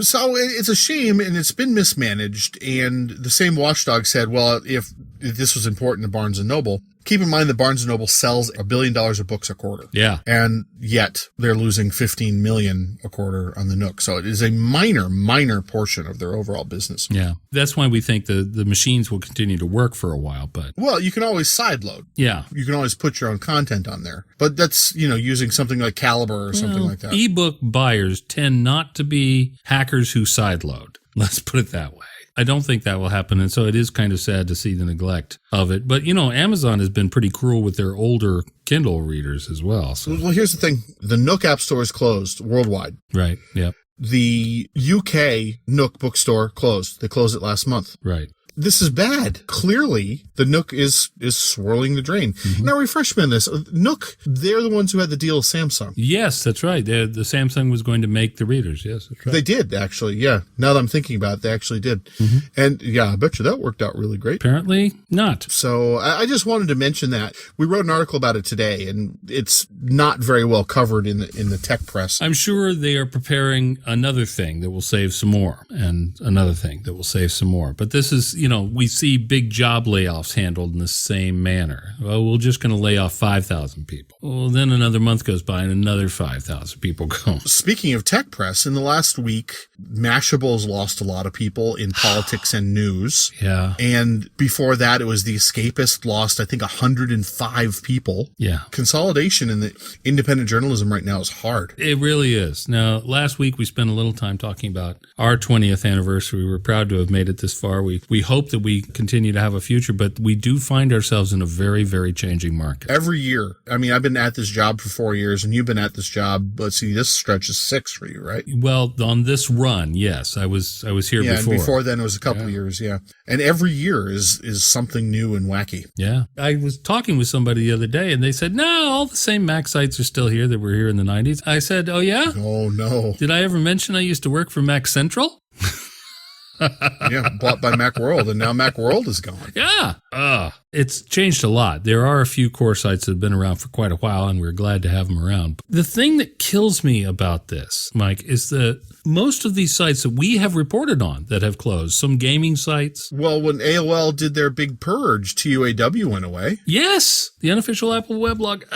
So it's a shame, and it's been mismanaged. And the same watchdog said, well, if this was important to Barnes & Noble, keep in mind that Barnes & Noble sells $1 billion of books a quarter. Yeah. And yet they're losing $15 million a quarter on the Nook. So it is a minor portion of their overall business. Yeah. That's why we think the machines will continue to work for a while, but... Well, you can always sideload. Yeah. You can always put your own content on there. But that's, using something like Caliber or something like that. Ebook buyers tend not to be hackers who sideload. Let's put it that way. I don't think that will happen, and so it is kind of sad to see the neglect of it. But, Amazon has been pretty cruel with their older Kindle readers as well. So. Well, here's the thing. The Nook App Store is closed worldwide. Right, yep. The UK Nook bookstore closed. They closed it last month. Right. This is bad. Clearly, the Nook is swirling the drain. Now, refresh me on this. Nook, they're the ones who had the deal with Samsung. Yes, that's right. The Samsung was going to make the readers. Yes, that's right. They did, actually. Yeah. Now that I'm thinking about it, they actually did. And yeah, I bet you that worked out really great. Apparently not. So I just wanted to mention that. We wrote an article about it today, and it's not very well covered in the tech press. I'm sure they are preparing another thing that will save some more, and another thing that will save some more. But this is, we see big job layoffs handled in the same manner. Well, we're just going to lay off 5,000 people. Well, then another month goes by and another 5,000 people go. Speaking of tech press, in the last week, Mashable's lost a lot of people in politics and news. Yeah. And before that, it was The Escapist lost, I think, 105 people. Yeah. Consolidation in the independent journalism right now is hard. It really is. Now, last week we spent a little time talking about our 20th anniversary. We're proud to have made it this far. We hope that we continue to have a future, but we do find ourselves in a very, very changing market. Every year. I mean, I've been at this job for 4 years, and you've been at this job, let's see, this stretch is 6 for you, right? Well, on this run, yes. I was here before. And before then it was a couple of years, yeah. And every year is something new and wacky. Yeah. I was talking with somebody the other day, and they said, no, all the same Mac sites are still here that were here in the 90s. I said, oh, yeah? Oh, no. Did I ever mention I used to work for Mac Central? Yeah, bought by Macworld, and now Macworld is gone. Yeah. It's changed a lot. There are a few core sites that have been around for quite a while, and we're glad to have them around. The thing that kills me about this, Mike, is that most of these sites that we have reported on that have closed, some gaming sites. Well, when AOL did their big purge, TUAW went away. Yes, the unofficial Apple weblog.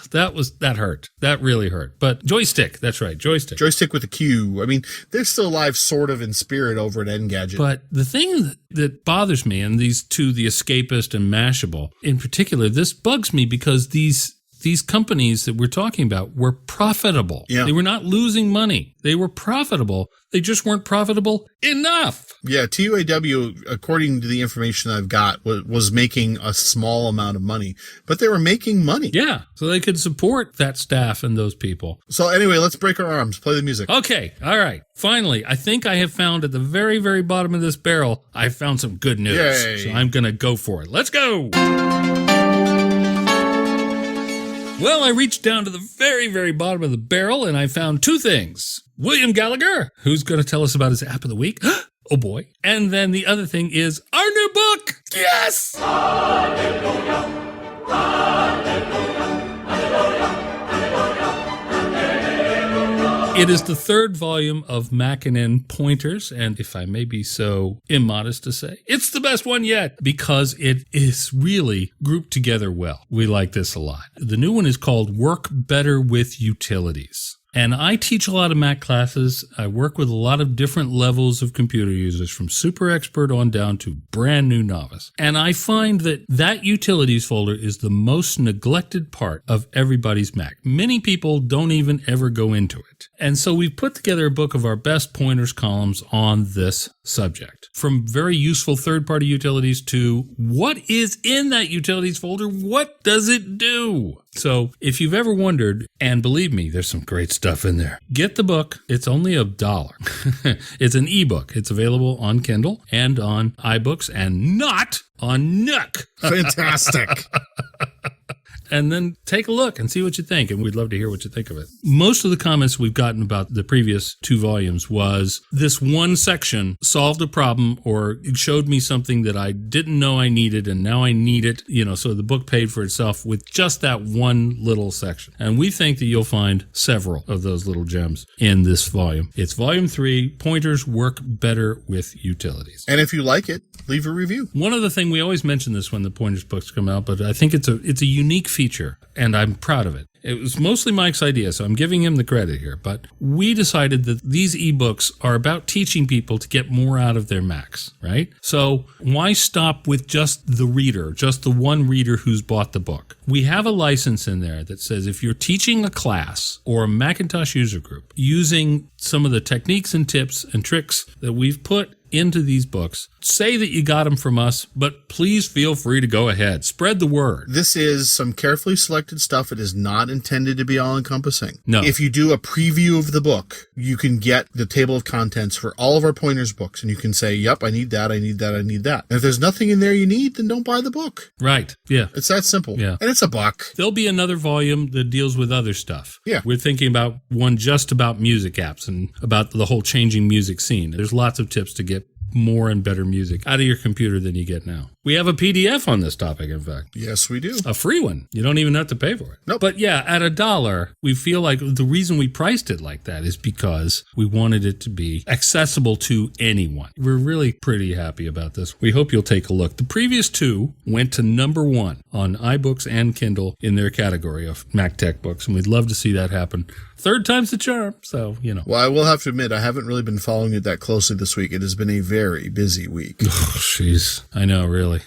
That hurt. That really hurt. But Joystick, that's right, Joystick. Joystick with a Q. I mean, they're still alive sort of in spirit over at Engadget. But the thing that bothers me, and these two, the Escapist and Mashable in particular, this bugs me because these companies that we're talking about were profitable. Yeah. They were not losing money. They were profitable. They just weren't profitable enough. Yeah, TUAW, according to the information I've got, was making a small amount of money, but they were making money. Yeah, so they could support that staff and those people. So anyway, let's break our arms. Play the music. Okay, all right. Finally, I think I have found at the very, very bottom of this barrel, I found some good news. Yay. So I'm going to go for it. Let's go. Well, I reached down to the very, very bottom of the barrel and I found two things. William Gallagher, who's going to tell us about his app of the week, Oh boy. And then the other thing is our new book. Yes! It is the third volume of MacNN Pointers, and if I may be so immodest to say, it's the best one yet because it is really grouped together well. We like this a lot. The new one is called Work Better with Utilities. And I teach a lot of Mac classes. I work with a lot of different levels of computer users, from super expert on down to brand new novice. And I find that utilities folder is the most neglected part of everybody's Mac. Many people don't even ever go into it. And so we've put together a book of our best pointers columns on this subject. From very useful third-party utilities to what is in that utilities folder? What does it do? So if you've ever wondered, and believe me, there's some great stuff in there, get the book. It's only $1. It's an ebook. It's available on Kindle and on iBooks and not on Nook. Fantastic. And then take a look and see what you think. And we'd love to hear what you think of it. Most of the comments we've gotten about the previous 2 volumes was this one section solved a problem or it showed me something that I didn't know I needed and now I need it. So the book paid for itself with just that one little section. And we think that you'll find several of those little gems in this volume. It's volume 3, Pointers Work Better with Utilities. And if you like it, leave a review. One other thing, we always mention this when the Pointers books come out, but I think it's a unique feature, and I'm proud of it. It was mostly Mike's idea, so I'm giving him the credit here. But we decided that these ebooks are about teaching people to get more out of their Macs, right? So why stop with just the reader, just the one reader who's bought the book? We have a license in there that says if you're teaching a class or a Macintosh user group using some of the techniques and tips and tricks that we've put into these books, say that you got them from us, but please feel free to go ahead. Spread the word. This is some carefully selected stuff. It is not intended to be all-encompassing. No. If you do a preview of the book, you can get the table of contents for all of our Pointers books, and you can say, yep, I need that, I need that, I need that. And if there's nothing in there you need, then don't buy the book. Right. Yeah. It's that simple. Yeah. And it's $1. There'll be another volume that deals with other stuff. Yeah. We're thinking about one just about music apps and about the whole changing music scene. There's lots of tips to get more and better music out of your computer than you get now. We have a PDF on this topic, in fact. Yes, we do. A free one. You don't even have to pay for it. Nope. But yeah, at $1, we feel like the reason we priced it like that is because we wanted it to be accessible to anyone. We're really pretty happy about this. We hope you'll take a look. The previous 2 went to #1 on iBooks and Kindle in their category of Mac Tech books, and we'd love to see that happen. 3rd time's the charm, so, Well, I will have to admit, I haven't really been following it that closely this week. It has been a very busy week. Oh, jeez. I know, really.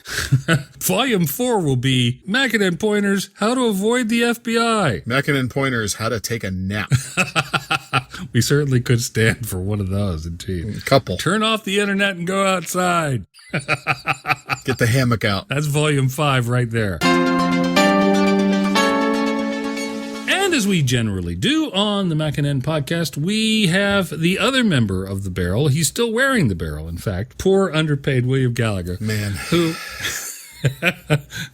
Volume 4 will be MacNN Pointers, How to Avoid the FBI. MacNN Pointers, How to Take a Nap. We certainly could stand for one of those, indeed. Couple. Turn off the internet and go outside. Get the hammock out. That's volume 5 right there. And as we generally do on the MacNN podcast, we have the other member of the barrel. He's still wearing the barrel, in fact. Poor underpaid William Gallagher. Man.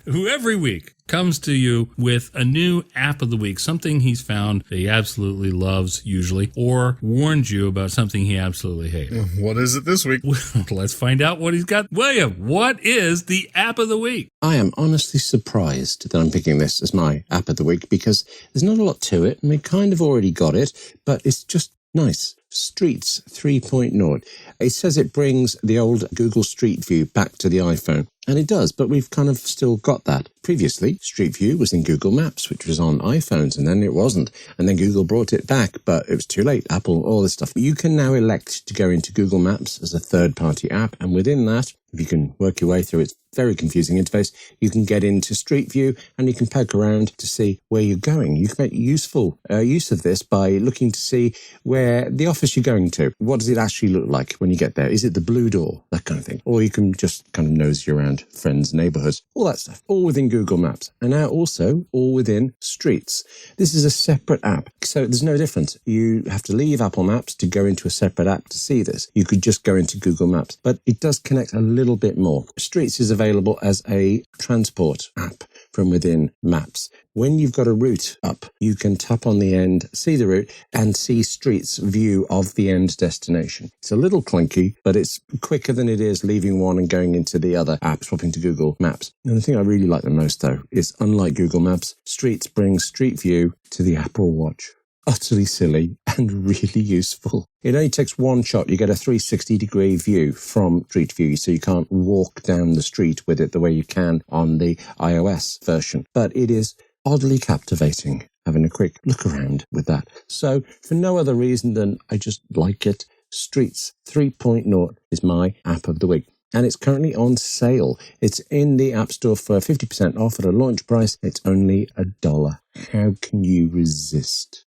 Who every week comes to you with a new app of the week, something he's found that he absolutely loves usually, or warns you about something he absolutely hates. What is it this week? Let's find out what he's got. William, what is the app of the week? I am honestly surprised that I'm picking this as my app of the week because there's not a lot to it and we kind of already got it, but it's just nice. Streets 3.0. It says it brings the old Google Street View back to the iPhone. And it does, but we've kind of still got that. Previously, Street View was in Google Maps, which was on iPhones, and then it wasn't. And then Google brought it back, but it was too late. Apple, all this stuff. You can now elect to go into Google Maps as a third-party app, and within that, if you can work your way through its very confusing interface, you can get into Street View and you can poke around to see where you're going. You can make useful use of this by looking to see where the office you're going to. What does it actually look like when you get there? Is it the blue door? That kind of thing. Or you can just kind of nosy around friends, neighborhoods, all that stuff. All within Google Maps. And now also all within Streets. This is a separate app. So there's no difference. You have to leave Apple Maps to go into a separate app to see this. You could just go into Google Maps. But it does connect a little bit more. Streets is available as a transport app. from within Maps. When you've got a route up, you can tap on the end, see the route, and see Street's view of the end destination. It's a little clunky, but it's quicker than it is leaving one and going into the other app, swapping to Google Maps. And the thing I really like the most, though, is unlike Google Maps, Streets brings Street View to the Apple Watch. Utterly silly and really useful. It only takes one shot. You get a 360-degree view from Street View, so you can't walk down the street with it the way you can on the iOS version. But it is oddly captivating, having a quick look around with that. So, for no other reason than I just like it, Streets 3.0 is my app of the week. And it's currently on sale. It's in the App Store for 50% off at a launch price. It's only $1. How can you resist?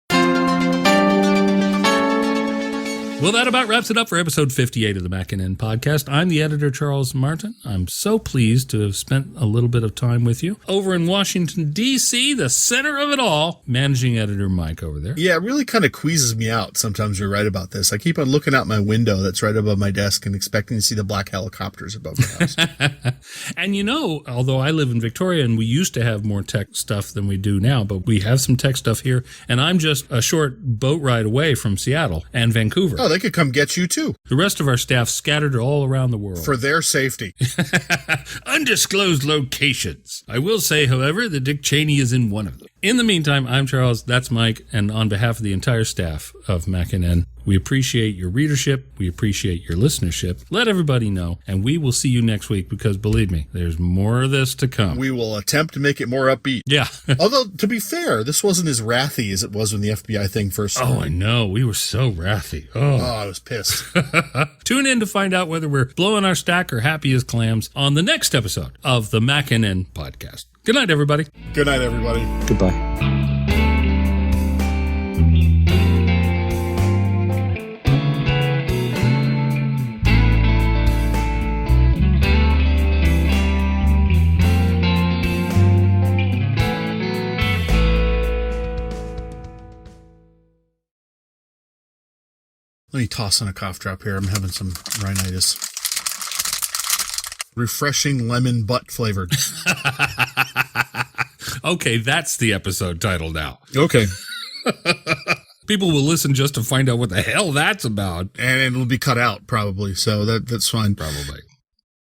Well, that about wraps it up for episode 58 of the MacNN podcast. I'm the editor, Charles Martin. I'm so pleased to have spent a little bit of time with you. Over in Washington, D.C., the center of it all, managing editor Mike over there. Yeah, it really kind of queases me out sometimes you're right about this. I keep on looking out my window that's right above my desk and expecting to see the black helicopters above my house. And you know, although I live in Victoria and we used to have more tech stuff than we do now, but we have some tech stuff here, and I'm just a short boat ride away from Seattle and Vancouver. Oh, they could come get you too. The rest of our staff scattered all around the world. For their safety. Undisclosed locations. I will say, however, that Dick Cheney is in one of them. In the meantime, I'm Charles, that's Mike, and on behalf of the entire staff of MacNN, we appreciate your readership, we appreciate your listenership. Let everybody know, and we will see you next week because, believe me, there's more of this to come. We will attempt to make it more upbeat. Yeah. Although, to be fair, this wasn't as wrathy as it was when the FBI thing first started. Oh, I know. We were so wrathy. Oh, I was pissed. Tune in to find out whether we're blowing our stack or happy as clams on the next episode of the MacNN podcast. Good night, everybody. Good night, everybody. Goodbye. Let me toss in a cough drop here. I'm having some rhinitis. Refreshing lemon butt flavored. Okay, that's the episode title now. Okay. People will listen just to find out what the hell that's about. And it'll be cut out, probably. So that's fine. Probably.